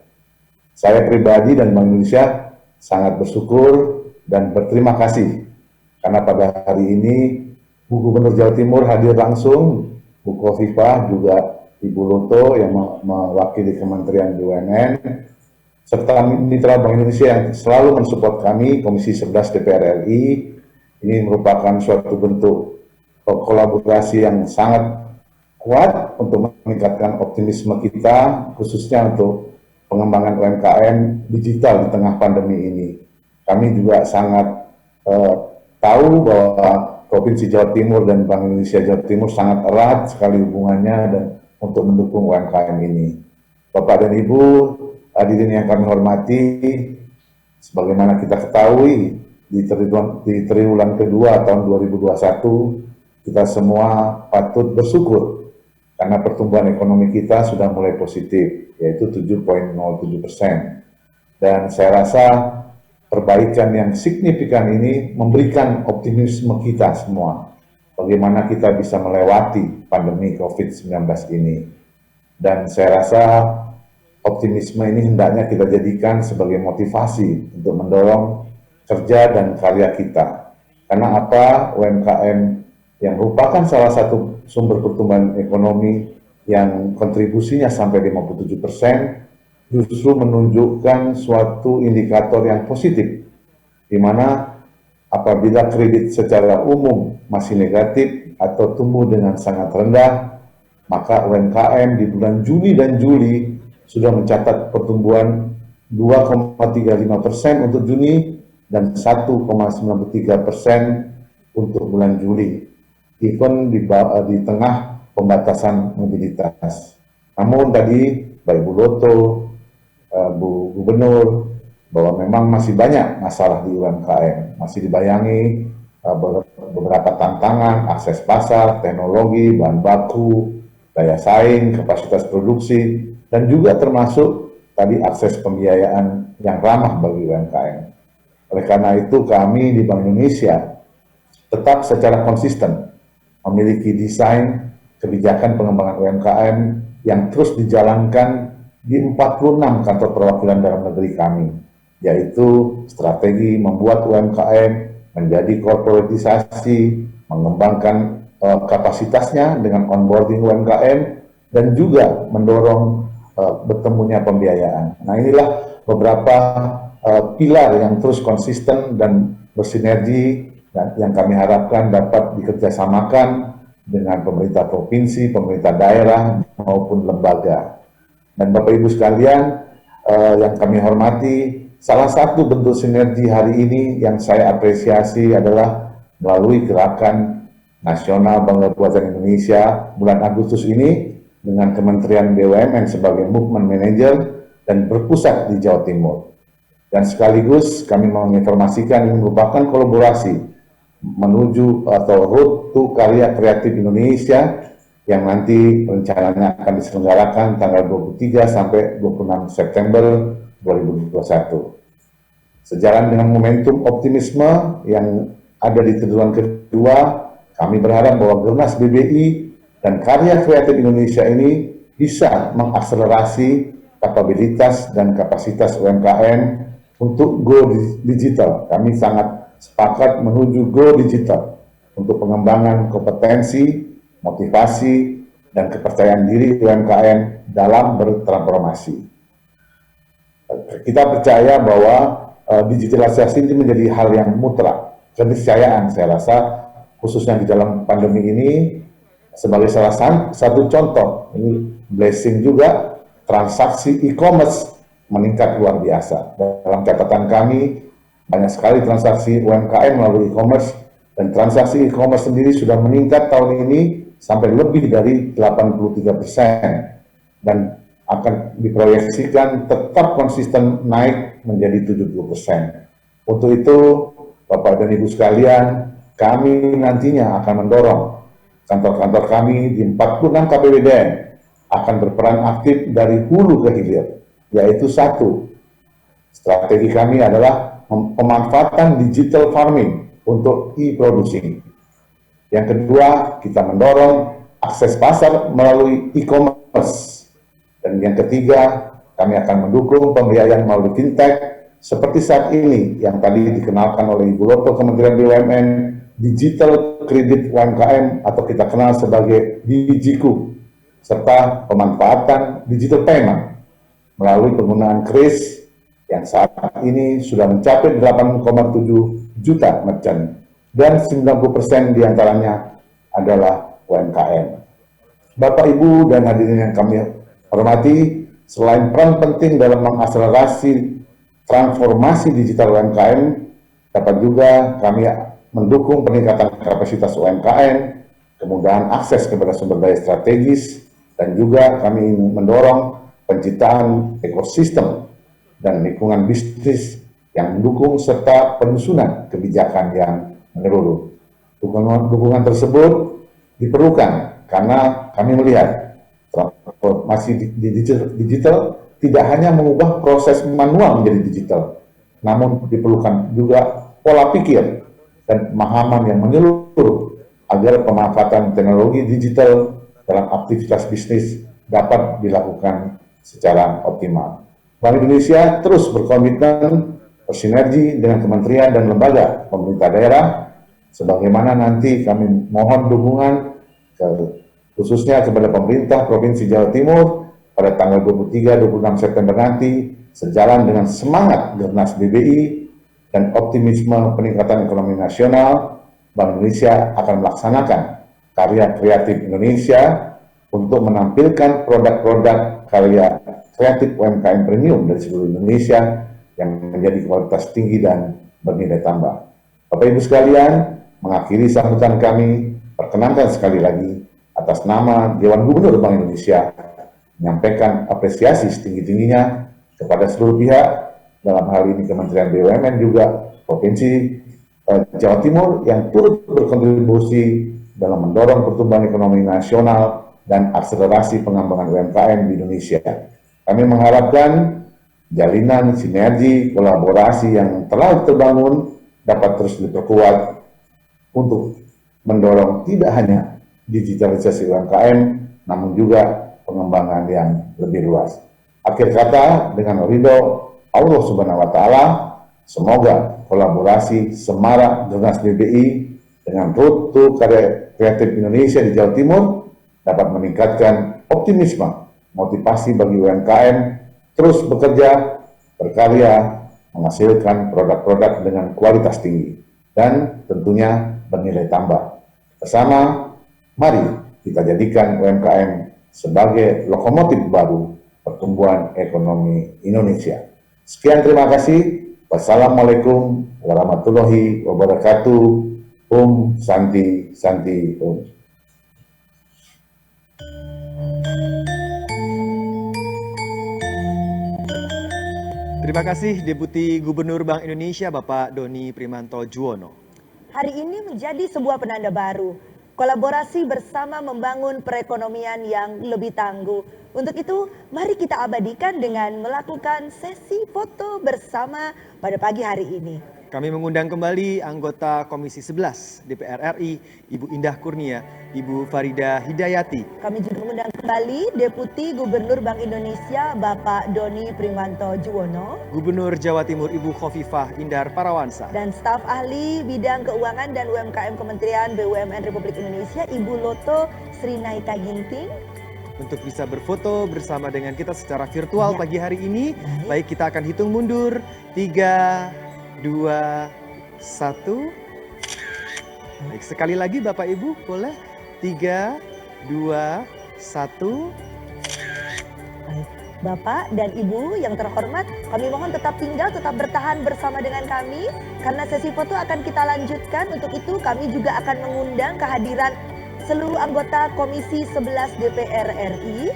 D: Saya pribadi dan Bank Indonesia sangat bersyukur dan berterima kasih karena pada hari ini Bu Gubernur Jawa Timur hadir langsung, Bu Khofifah, juga Ibu Loto yang mewakili Kementerian BUMN, serta mitra Bank Indonesia yang selalu mensupport kami, Komisi 11 DPR RI. Ini merupakan suatu bentuk kolaborasi yang sangat kuat untuk meningkatkan optimisme kita, khususnya untuk pengembangan UMKM digital di tengah pandemi ini. Kami juga sangat tahu bahwa Provinsi Jawa Timur dan Bank Indonesia Jawa Timur sangat erat sekali hubungannya dan untuk mendukung UMKM ini. Bapak dan Ibu, hadirin yang kami hormati, sebagaimana kita ketahui, di triwulan kedua tahun 2021, kita semua patut bersyukur karena pertumbuhan ekonomi kita sudah mulai positif, yaitu 7,07%. Dan saya rasa perbaikan yang signifikan ini memberikan optimisme kita semua, bagaimana kita bisa melewati pandemi COVID-19 ini. Dan saya rasa optimisme ini hendaknya kita jadikan sebagai motivasi untuk mendorong kerja dan karya kita. Karena apa? UMKM yang merupakan salah satu sumber pertumbuhan ekonomi yang kontribusinya sampai 57%, justru menunjukkan suatu indikator yang positif, di mana apabila kredit secara umum masih negatif atau tumbuh dengan sangat rendah, maka UMKM di bulan Juni dan Juli sudah mencatat pertumbuhan 2,35% untuk Juni dan 1,93% untuk bulan Juli, even di tengah pembatasan mobilitas. Namun tadi Pak Ibu Loto, Bu Gubernur, bahwa memang masih banyak masalah di UMKM, masih dibayangi beberapa tantangan, akses pasar, teknologi, bahan baku, daya saing, kapasitas produksi, dan juga termasuk tadi akses pembiayaan yang ramah bagi UMKM. Oleh karena itu kami di Bank Indonesia tetap secara konsisten memiliki desain kebijakan pengembangan UMKM yang terus dijalankan di 46 kantor perwakilan dalam negeri kami, yaitu strategi membuat UMKM menjadi korporatisasi, mengembangkan kapasitasnya dengan onboarding UMKM, dan juga mendorong bertemunya pembiayaan. Nah, inilah beberapa pilar yang terus konsisten dan bersinergi yang kami harapkan dapat dikerjasamakan dengan pemerintah provinsi, pemerintah daerah, maupun lembaga. Dan Bapak Ibu sekalian yang kami hormati, salah satu bentuk sinergi hari ini yang saya apresiasi adalah melalui gerakan nasional Bangga Buatan Indonesia bulan Agustus ini dengan Kementerian BUMN sebagai movement manager dan berpusat di Jawa Timur. Dan sekaligus kami menginformasikan ini merupakan kolaborasi menuju atau Road to Karya Kreatif Indonesia yang nanti rencananya akan diselenggarakan tanggal 23 sampai 26 September 2021. Sejalan dengan momentum optimisme yang ada di triwulan kedua, kami berharap bahwa Gernas BBI dan Karya Kreatif Indonesia ini bisa mengakselerasi kapabilitas dan kapasitas UMKM untuk go digital. Kami sangat sepakat menuju go digital untuk pengembangan kompetensi, motivasi, dan kepercayaan diri UMKM dalam bertransformasi. Kita percaya bahwa digitalisasi ini menjadi hal yang mutlak, keniscayaan saya rasa, khususnya di dalam pandemi ini, sebagai salah satu contoh, ini blessing juga, transaksi e-commerce meningkat luar biasa. Dalam catatan kami, banyak sekali transaksi UMKM melalui e-commerce, dan transaksi e-commerce sendiri sudah meningkat tahun ini sampai lebih dari 83%, dan akan diproyeksikan tetap konsisten naik menjadi 70%. Untuk itu, Bapak dan Ibu sekalian, kami nantinya akan mendorong kantor-kantor kami di 46 KPWDN akan berperan aktif dari hulu ke hilir, yaitu satu, strategi kami adalah pemanfaatan digital farming untuk e-produksi. Yang kedua, kita mendorong akses pasar melalui e-commerce. Dan yang ketiga, kami akan mendukung pembiayaan melalui fintech seperti saat ini yang tadi dikenalkan oleh Ibu Lotto Kementerian BUMN, Digital Kredit UMKM atau kita kenal sebagai DigiKu, serta pemanfaatan digital payment melalui penggunaan kris yang saat ini sudah mencapai 8,7 juta merchant dan 90% diantaranya adalah UMKM. Bapak, Ibu, dan hadirin yang kami hormati, selain peran penting dalam mengakselerasi transformasi digital UMKM, dapat juga kami mendukung peningkatan kapasitas UMKM, kemudahan akses kepada sumber daya strategis, dan juga kami ingin mendorong penciptaan ekosistem dan lingkungan bisnis yang mendukung serta penyusunan kebijakan yang menyeluruh. Dukungan tersebut diperlukan karena kami melihat transformasi digital tidak hanya mengubah proses manual menjadi digital, namun diperlukan juga pola pikir dan pemahaman yang menyeluruh agar pemanfaatan teknologi digital dalam aktivitas bisnis dapat dilakukan secara optimal. Bank Indonesia terus berkomitmen bersinergi dengan kementerian dan lembaga pemerintah daerah, sebagaimana nanti kami mohon dukungan khususnya kepada pemerintah Provinsi Jawa Timur pada tanggal 23-26 September nanti, sejalan dengan semangat Gernas BBI dan optimisme peningkatan ekonomi nasional, Bank Indonesia akan melaksanakan karya kreatif Indonesia untuk menampilkan produk-produk karya kreatif UMKM premium dari seluruh Indonesia yang menjadi kualitas tinggi dan bernilai tambah. Bapak Ibu sekalian, mengakhiri sambutan kami, perkenankan sekali lagi atas nama Dewan Gubernur Bank Indonesia menyampaikan apresiasi setinggi-tingginya kepada seluruh pihak, dalam hal ini Kementerian BUMN juga Provinsi Jawa Timur yang turut berkontribusi dalam mendorong pertumbuhan ekonomi nasional dan akselerasi pengembangan UMKM di Indonesia. Kami mengharapkan jalinan sinergi kolaborasi yang telah terbangun dapat terus diperkuat untuk mendorong tidak hanya digitalisasi UMKM, namun juga pengembangan yang lebih luas. Akhir kata, dengan ridho Allah Subhanahu wa Ta'ala, semoga kolaborasi semarak Gernas BBI dengan Rute Karya Kreatif Indonesia di Jawa Timur dapat meningkatkan optimisme, motivasi bagi UMKM terus bekerja, berkarya, menghasilkan produk-produk dengan kualitas tinggi dan tentunya bernilai tambah. Bersama, mari kita jadikan UMKM sebagai lokomotif baru pertumbuhan ekonomi Indonesia. Sekian, terima kasih. Wassalamualaikum warahmatullahi wabarakatuh. Santi, Santi,
B: Terima kasih Deputi Gubernur Bank Indonesia Bapak Doni Primanto Juwono.
A: Hari ini menjadi sebuah penanda baru. Kolaborasi bersama membangun perekonomian yang lebih tangguh. Untuk itu, mari kita abadikan dengan melakukan sesi foto bersama pada pagi hari ini.
B: Kami mengundang kembali anggota Komisi 11 DPR RI, Ibu Indah Kurnia, Ibu Farida Hidayati.
A: Kami juga mengundang kembali Deputi Gubernur Bank Indonesia Bapak Doni Primanto Juwono,
B: Gubernur Jawa Timur Ibu Khofifah Indar Parawansa,
A: dan staf ahli bidang keuangan dan UMKM Kementerian BUMN Republik Indonesia Ibu Loto Sri Naita Ginting.
B: untuk bisa berfoto bersama dengan kita secara virtual
A: Ya.
B: pagi hari ini.
A: Baik.
B: Baik, kita akan hitung mundur. 3, 2, 1. Baik, sekali lagi Bapak Ibu boleh. 3, 2, 1.
A: Baik. Bapak dan Ibu yang terhormat, kami mohon tetap tinggal, tetap bertahan bersama dengan kami karena sesi foto akan kita lanjutkan. Untuk itu kami juga akan mengundang kehadiran seluruh anggota Komisi 11 DPR RI.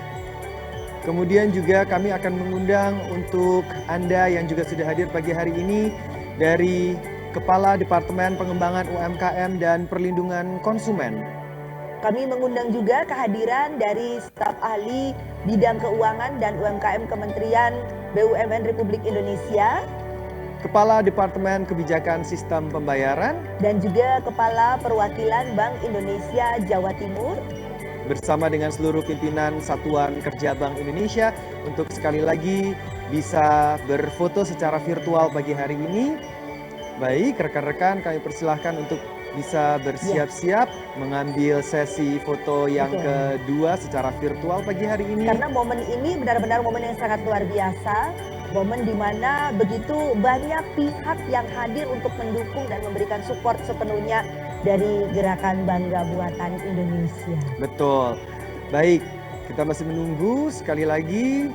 B: Kemudian juga kami akan mengundang untuk Anda yang juga sudah hadir pagi hari ini dari Kepala Departemen Pengembangan UMKM dan Perlindungan Konsumen.
A: Kami mengundang juga kehadiran dari staf ahli bidang keuangan dan UMKM Kementerian BUMN Republik Indonesia
B: Kepala Departemen Kebijakan Sistem Pembayaran
A: dan juga Kepala Perwakilan Bank Indonesia Jawa Timur.
B: bersama dengan seluruh pimpinan Satuan Kerja Bank Indonesia untuk sekali lagi bisa berfoto secara virtual pagi hari ini. Baik, rekan-rekan kami persilahkan untuk bisa bersiap-siap mengambil sesi foto yang
A: Betul.
B: kedua secara virtual pagi hari ini.
A: Karena momen ini benar-benar momen yang sangat luar biasa. Momen di mana begitu banyak pihak yang hadir untuk mendukung dan memberikan support sepenuhnya dari gerakan Bangga Buatan Indonesia.
B: Betul. Baik, kita masih menunggu sekali lagi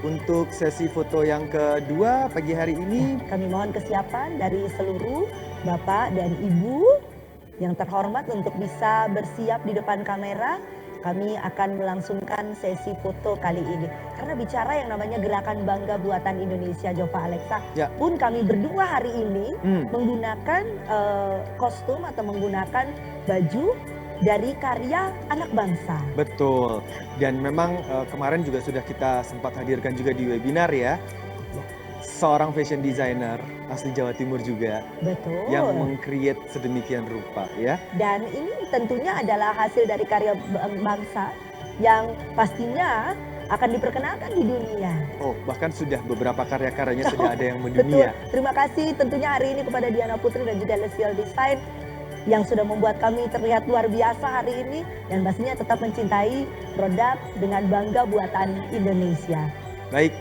B: untuk sesi foto yang kedua pagi hari ini.
A: Kami mohon kesiapan dari seluruh Bapak dan Ibu yang terhormat untuk bisa bersiap di depan kamera. Kami akan melangsungkan sesi foto kali ini. Karena bicara yang namanya gerakan Bangga Buatan Indonesia, Jova Alexa,
B: Ya.
A: pun kami berdua hari ini
B: Hmm.
A: menggunakan kostum atau menggunakan baju dari karya anak bangsa.
B: Betul. Dan memang kemarin juga sudah kita sempat hadirkan juga di webinar ya. Seorang fashion designer asli Jawa Timur juga
A: Betul.
B: yang meng-create sedemikian rupa ya.
A: Dan ini tentunya adalah hasil dari karya bangsa yang pastinya akan diperkenalkan di dunia.
B: Oh, bahkan sudah beberapa karya-karyanya sudah ada yang
A: Betul.
B: mendunia.
A: Terima kasih tentunya hari ini kepada Diana Putri dan juga Lesial Design yang sudah membuat kami terlihat luar biasa hari ini dan pastinya tetap mencintai produk dengan bangga buatan Indonesia.
B: Baik,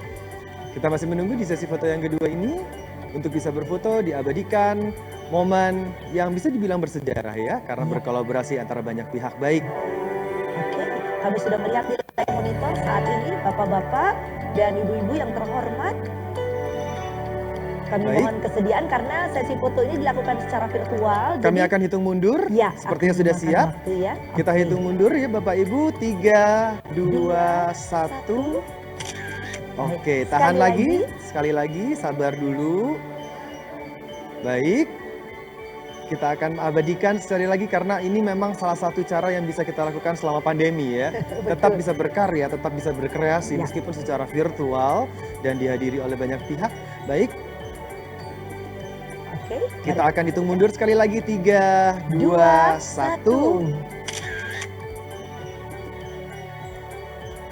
B: kita masih menunggu di sesi foto yang kedua ini untuk bisa berfoto, diabadikan momen yang bisa dibilang bersejarah ya, karena
A: Ya.
B: berkolaborasi antara banyak pihak. Baik,
A: Oke, kami sudah melihat di layar monitor saat ini bapak-bapak dan ibu-ibu yang terhormat. Kami
B: Baik.
A: mohon kesediaan karena sesi foto ini dilakukan secara virtual.
B: kami
A: jadi-
B: akan hitung mundur.
A: Ya,
B: Sepertinya
A: akan
B: sudah
A: memakan
B: siap.
A: waktu ya.
B: Kita
A: Oke.
B: hitung mundur ya Bapak Ibu. 3, 2, 1. Oke,
A: Baik,
B: tahan
A: sekali
B: lagi. Sekali lagi, sabar dulu. Baik. Kita akan abadikan sekali lagi karena ini memang salah satu cara yang bisa kita lakukan selama pandemi ya. Tetap bisa berkarya, tetap bisa berkreasi
A: Ya.
B: meskipun secara virtual dan dihadiri oleh banyak pihak. Baik,
A: Oke.
B: kita akan hitung mundur sekali lagi. 3, 2, 1.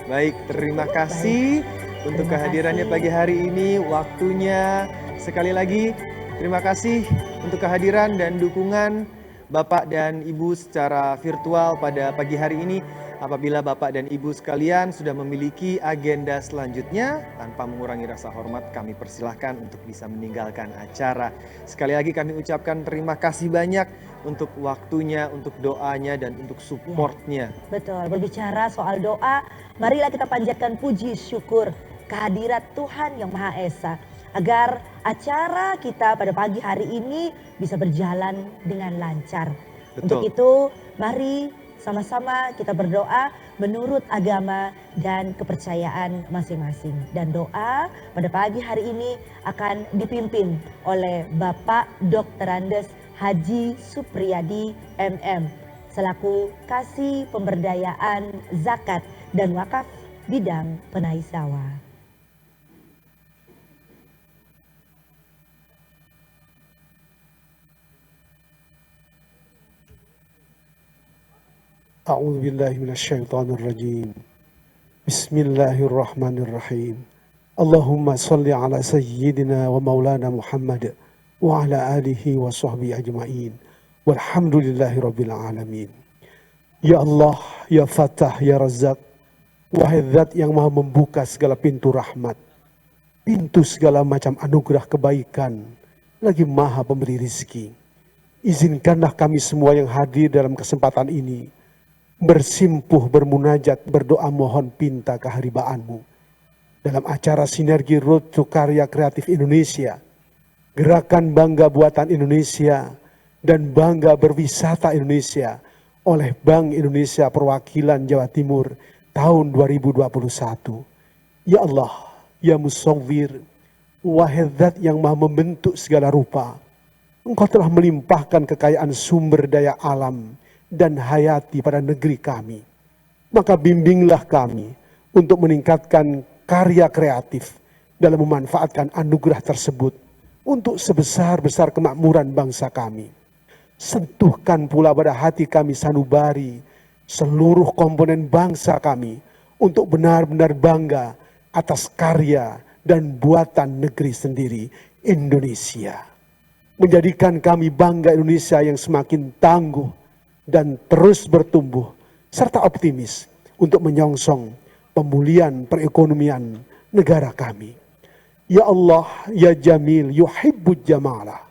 B: Baik, terima kasih untuk
A: Terima
B: kehadirannya
A: kasih.
B: pagi hari ini, waktunya. Sekali lagi, terima kasih untuk kehadiran dan dukungan Bapak dan Ibu secara virtual pada pagi hari ini. Apabila Bapak dan Ibu sekalian sudah memiliki agenda selanjutnya, tanpa mengurangi rasa hormat, kami persilahkan untuk bisa meninggalkan acara. Sekali lagi kami ucapkan terima kasih banyak untuk waktunya, untuk doanya, dan untuk supportnya.
A: Betul, berbicara soal doa, marilah kita panjatkan puji syukur kehadirat Tuhan Yang Maha Esa. Agar acara kita pada pagi hari ini bisa berjalan dengan lancar.
B: Betul.
A: Untuk itu, mari sama-sama kita berdoa menurut agama dan kepercayaan masing-masing. Dan doa pada pagi hari ini akan dipimpin oleh Bapak Dr. Andes Haji Supriyadi MM selaku Kasih Pemberdayaan Zakat dan Wakaf Bidang Penaisawa.
H: A'udzu billahi minasyaitonir rajim. Bismillahirrahmanirrahim. Allahumma shalli ala sayyidina wa maulana Muhammad wa ala alihi wa sahbihi ajma'in. Walhamdulillahi rabbil alamin. Ya Allah, ya Fattah, ya Razzaq, wahai Zat yang maha membuka segala pintu rahmat, pintu segala macam anugerah kebaikan, lagi maha pemberi rizki. Izinkanlah kami semua yang hadir dalam kesempatan ini bersimpuh, bermunajat, berdoa mohon pinta keharibaanmu dalam acara Sinergi Road to Karya Kreatif Indonesia, Gerakan Bangga Buatan Indonesia, dan Bangga Berwisata Indonesia oleh Bank Indonesia Perwakilan Jawa Timur tahun 2021. Ya Allah, ya Musawwir, wahai Zat yang maha membentuk segala rupa, Engkau telah melimpahkan kekayaan sumber daya alam dan hayati pada negeri kami. Maka bimbinglah kami untuk meningkatkan karya kreatif dalam memanfaatkan anugerah tersebut untuk sebesar-besar kemakmuran bangsa kami. Sentuhkan pula pada hati kami sanubari seluruh komponen bangsa kami untuk benar-benar bangga atas karya dan buatan negeri sendiri, Indonesia. Menjadikan kami bangga Indonesia yang semakin tangguh dan terus bertumbuh serta optimis untuk menyongsong pemulihan perekonomian negara kami. Ya Allah, ya Jamil, yuhibbul jamalah.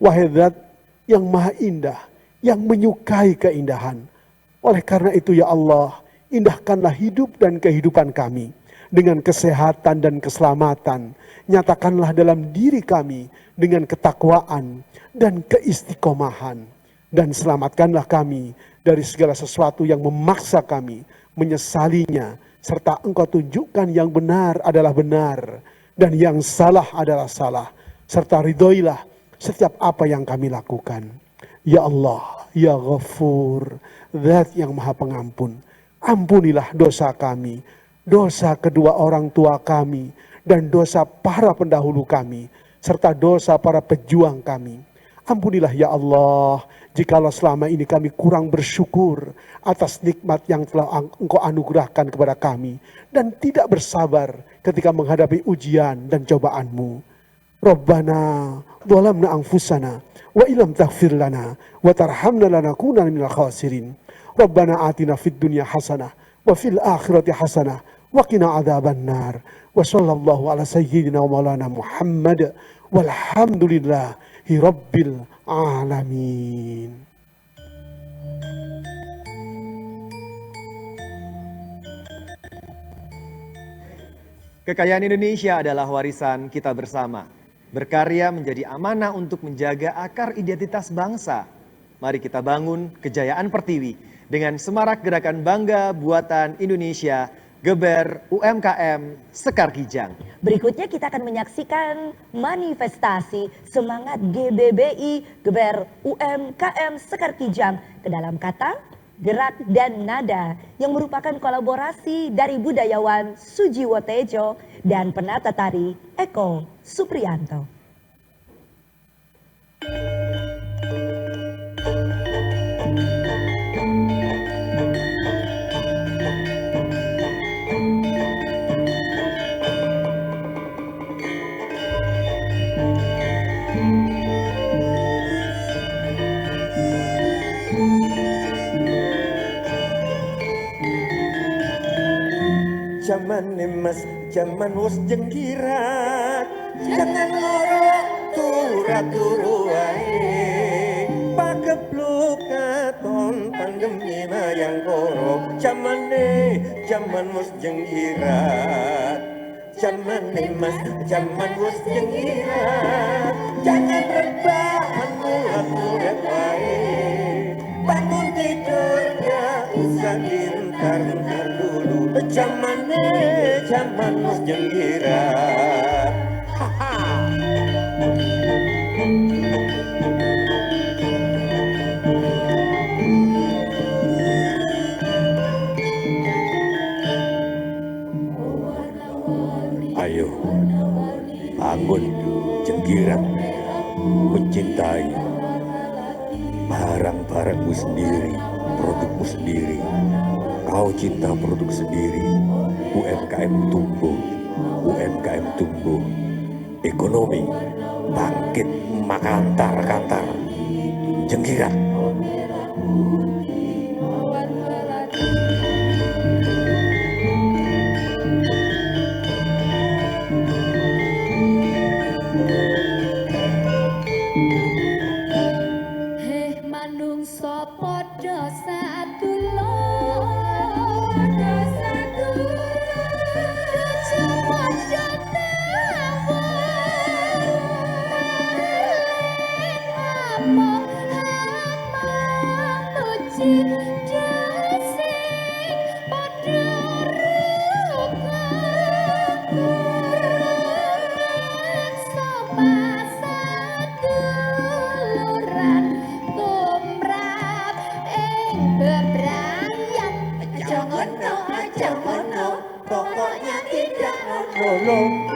H: Wahai Zat yang maha indah, yang menyukai keindahan. Oleh karena itu ya Allah, indahkanlah hidup dan kehidupan kami dengan kesehatan dan keselamatan. Nyatakanlah dalam diri kami dengan ketakwaan dan keistiqomahan. Dan selamatkanlah kami dari segala sesuatu yang memaksa kami menyesalinya. Serta Engkau tunjukkan yang benar adalah benar dan yang salah adalah salah. Serta ridhoilah setiap apa yang kami lakukan. Ya Allah, ya Ghafur, Zat yang maha pengampun. Ampunilah dosa kami, dosa kedua orang tua kami, dan dosa para pendahulu kami, serta dosa para pejuang kami. Ampunilah ya Allah, jikalau selama ini kami kurang bersyukur atas nikmat yang telah Engkau anugerahkan kepada kami, dan tidak bersabar ketika menghadapi ujian dan cobaan-Mu. Rabbana dhalamna anfusana wa illam taghfir lana wa tarhamna lanakunanna minal khasirin. Rabbana atina fid dunya hasanah wa fil akhirati hasanah wa qina adzabannar. Wa sallallahu ala sayyidina wa maulana Muhammad walhamdulillahi rabbil alamin.
B: Kekayaan Indonesia adalah warisan kita bersama. Berkarya menjadi amanah untuk menjaga akar identitas bangsa. Mari kita bangun kejayaan Pertiwi dengan semarak gerakan Bangga Buatan Indonesia, Geber UMKM Sekar Kijang.
A: Berikutnya kita akan menyaksikan manifestasi semangat GBBI Geber UMKM Sekar Kijang ke dalam kata, gerak, dan nada yang merupakan kolaborasi dari budayawan Sujiwo Tejo dan penata tari Eko Supriyanto.
I: Jaman emas, jaman wos jengkirat, jangan loro turu wae. Pakepluk katon pandemi mayang koro, jaman wos jengkirat. Jaman emas, jaman wos jengkirat, jangan rebahan mulat wae. Bangun tidur gak usah intar-intar dulu. Jaman wis jengkirat. Ayo, bangun jengkirat, mencintai barang-barangmu sendiri, produkmu sendiri. Kau cinta produk sendiri, UMKM tumbuh, ekonomi bangkit makantar-kantar, jengkirat. Pokoknya tidak no.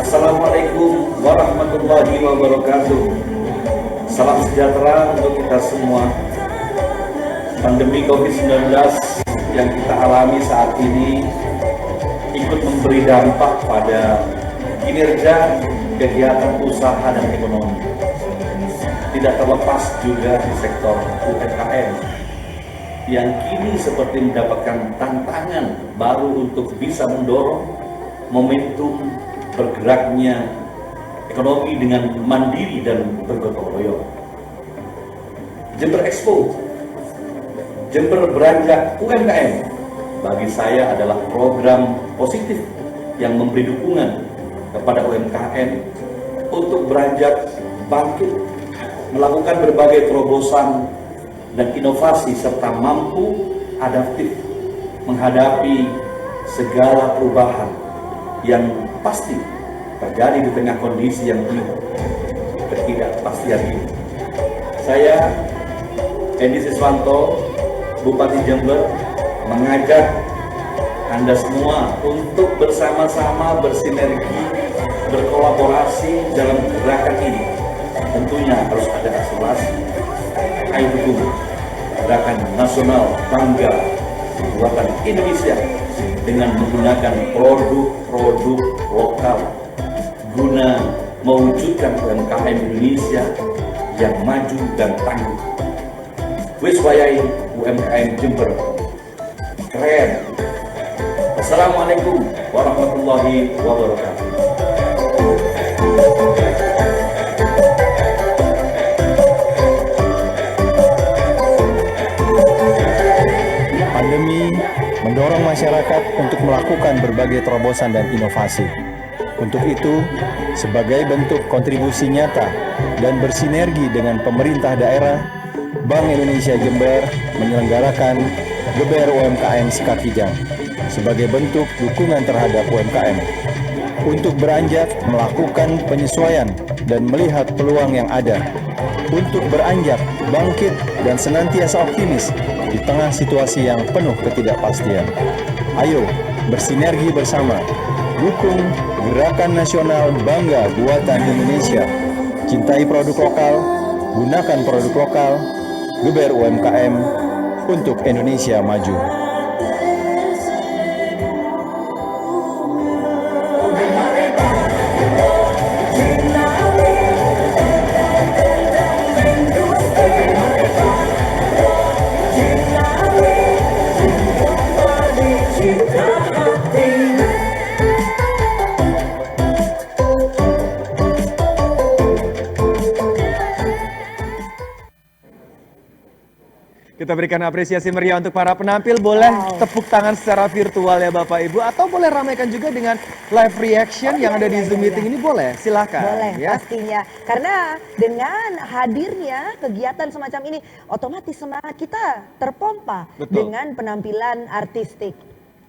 E: Assalamualaikum warahmatullahi wabarakatuh. Salam sejahtera untuk kita semua. Pandemi COVID-19 yang kita alami saat ini ikut memberi dampak pada kinerja kegiatan usaha dan ekonomi. Tidak terlepas juga di sektor UMKM yang kini seperti mendapatkan tantangan baru untuk bisa mendorong momentum bergeraknya ekonomi dengan mandiri dan bergotong royong. Jember Expo, Jember Beranjak UMKM, bagi saya adalah program positif yang memberi dukungan kepada UMKM untuk beranjak bangkit, melakukan berbagai terobosan dan inovasi serta mampu adaptif menghadapi segala perubahan yang pasti terjadi di tengah kondisi yang penuh ketidakpastian ini. Saya, Edi Siswanto, Bupati Jember, mengajak Anda semua untuk bersama-sama bersinergi, berkolaborasi dalam gerakan ini. Tentunya harus ada akselerasi. Ayo dukung gerakan nasional bangga buatan Indonesia dengan menggunakan produk-produk lokal guna mewujudkan UMKM Indonesia yang maju dan tangguh. Wis wayahe UMKM Jember keren. Assalamualaikum warahmatullahi wabarakatuh. Pandemi mendorong masyarakat untuk melakukan berbagai terobosan dan inovasi. Untuk itu, sebagai bentuk kontribusi nyata dan bersinergi dengan pemerintah daerah, Bank Indonesia Jember menyelenggarakan Geber UMKM Sekarhijang sebagai bentuk dukungan terhadap UMKM untuk beranjak melakukan penyesuaian dan melihat peluang yang ada, untuk beranjak bangkit dan senantiasa optimis di tengah situasi yang penuh ketidakpastian. Ayo bersinergi bersama, dukung Gerakan Nasional Bangga Buatan Indonesia, cintai produk lokal, gunakan produk lokal, Geber UMKM untuk Indonesia maju.
B: Kita berikan apresiasi meriah untuk para penampil. Boleh tepuk tangan secara virtual ya Bapak Ibu, atau boleh ramaikan juga dengan live reaction yang ada di Zoom meeting ini, boleh? Silahkan.
A: Boleh,
B: ya.
A: pastinya. Karena dengan hadirnya kegiatan semacam ini, otomatis semangat kita terpompa dengan penampilan artistik.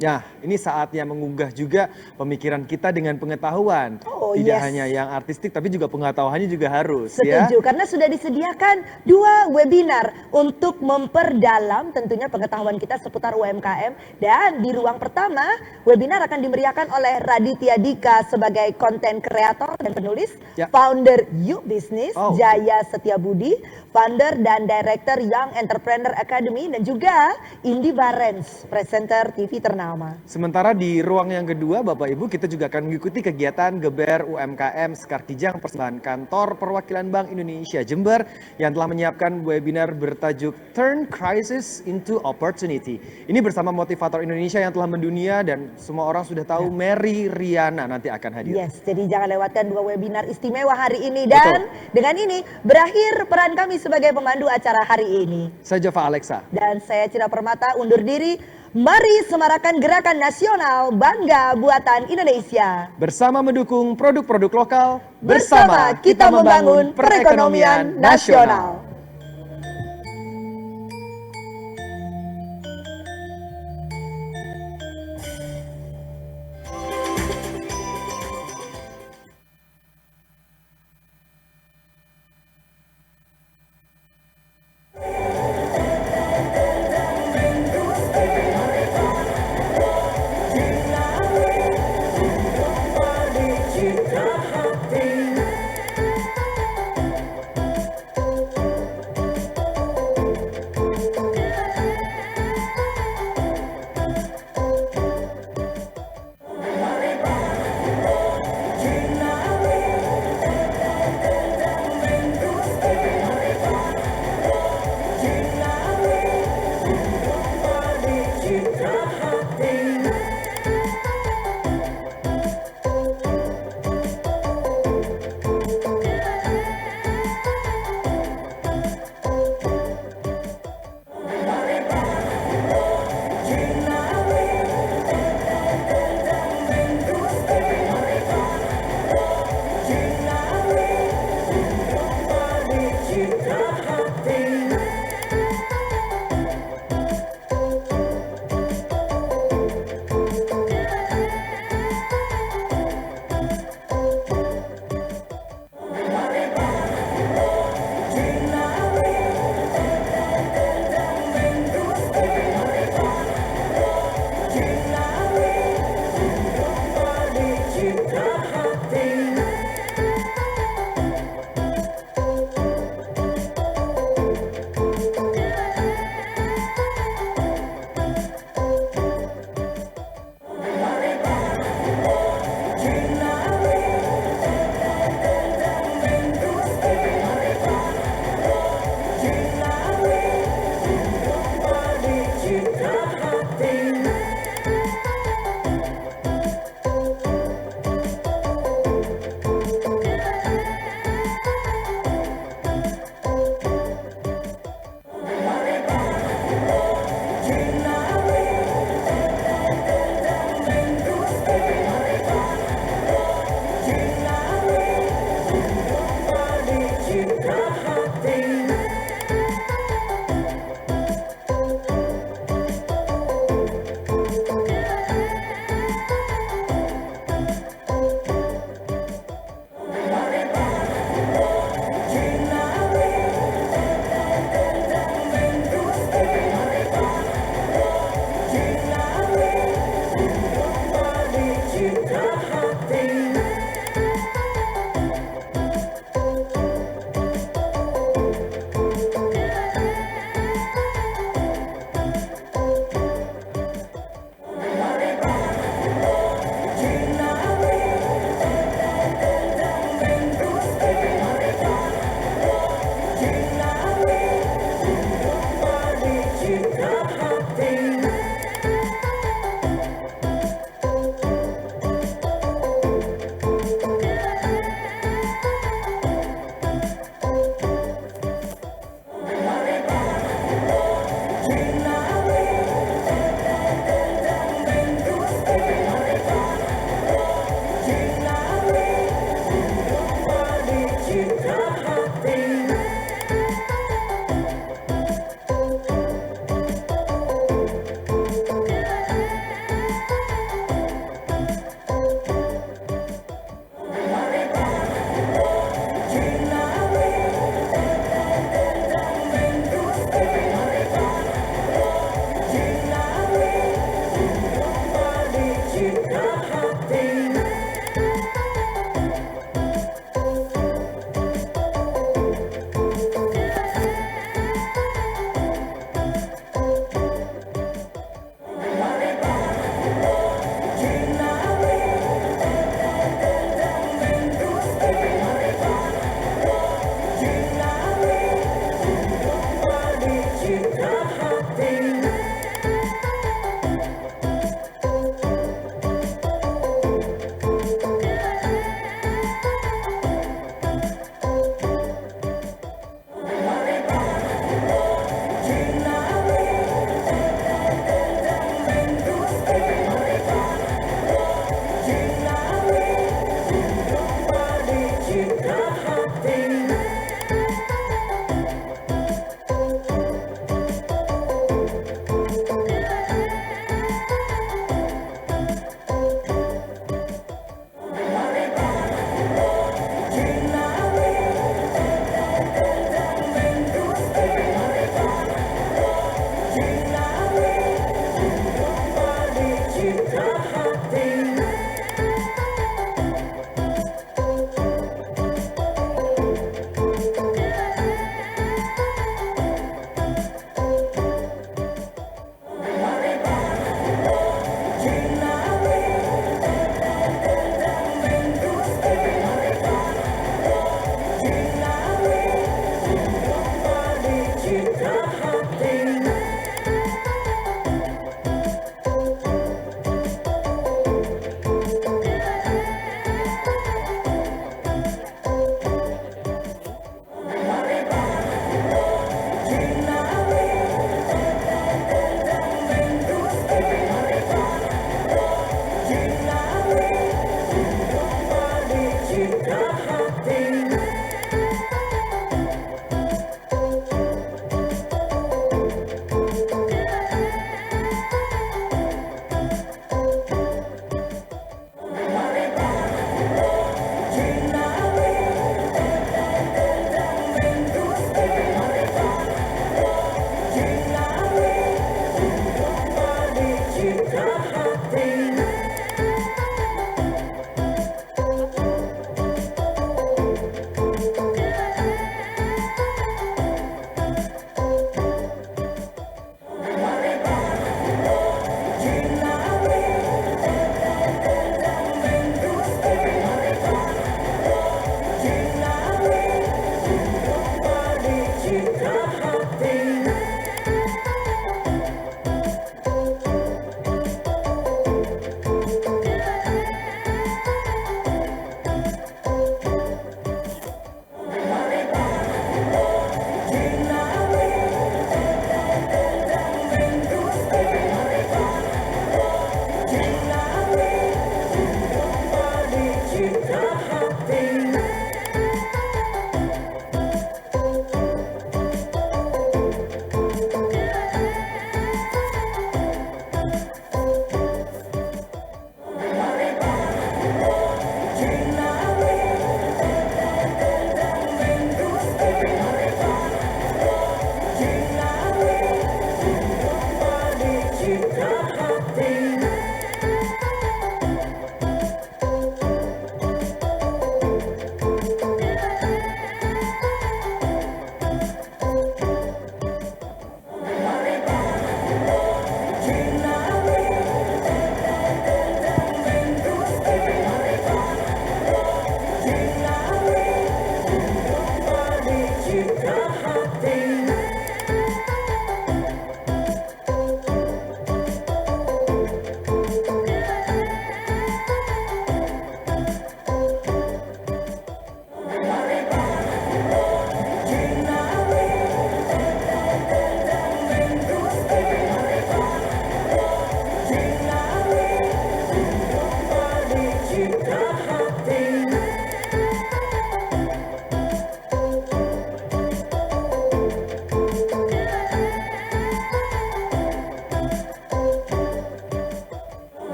B: Ya, ini saatnya mengunggah juga pemikiran kita dengan pengetahuan. Tidak hanya yang artistik, tapi juga pengetahuannya juga harus.
A: Setuju, karena sudah disediakan 2 webinar untuk memperdalam tentunya pengetahuan kita seputar UMKM. Dan di ruang pertama, webinar akan dimeriahkan oleh Raditya Dika sebagai konten kreator dan penulis, founder You Business, Jaya Setiabudi, founder dan director Young Entrepreneur Academy, dan juga Indi Barens, presenter TV ternama.
B: Sementara di ruang yang kedua, Bapak Ibu, kita juga akan mengikuti kegiatan Geber UMKM Sekar Kijang persembahan Kantor Perwakilan Bank Indonesia Jember yang telah menyiapkan webinar bertajuk Turn Crisis into Opportunity. Ini bersama motivator Indonesia yang telah mendunia dan semua orang sudah tahu, Mary Riana nanti akan hadir.
A: Yes, jadi jangan lewatkan 2 webinar istimewa hari ini. Dan dengan ini berakhir peran kami sebagai pemandu acara hari ini.
B: Saya Jova Alexa.
A: Dan saya Cira Permata undur diri. Mari semarakan gerakan nasional Bangga Buatan Indonesia.
B: Bersama mendukung produk-produk lokal,
A: bersama kita membangun perekonomian nasional.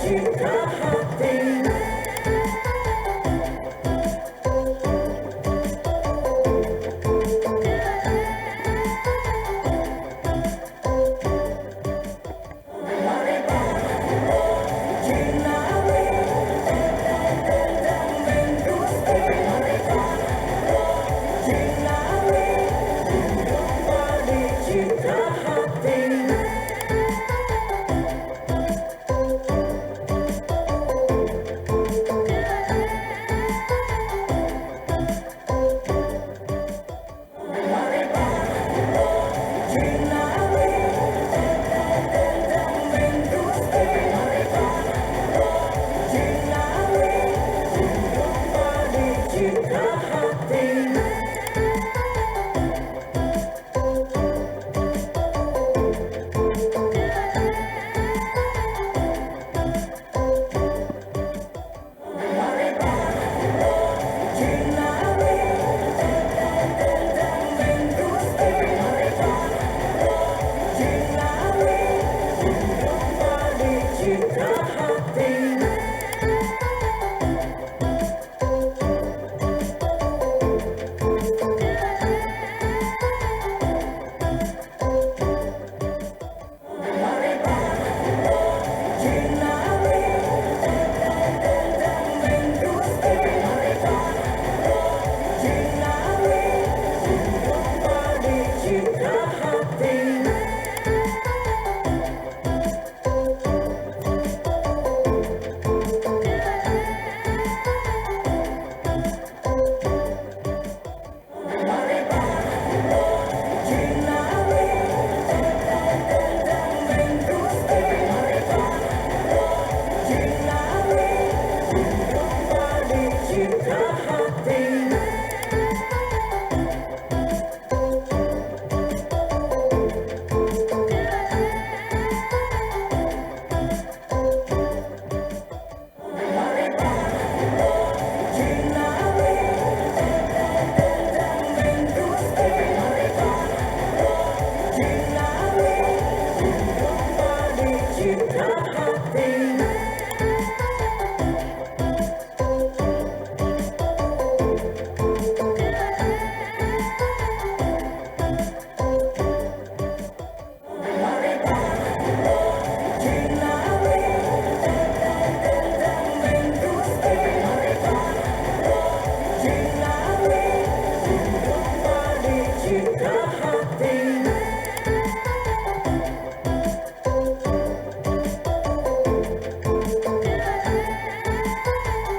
J: Cinta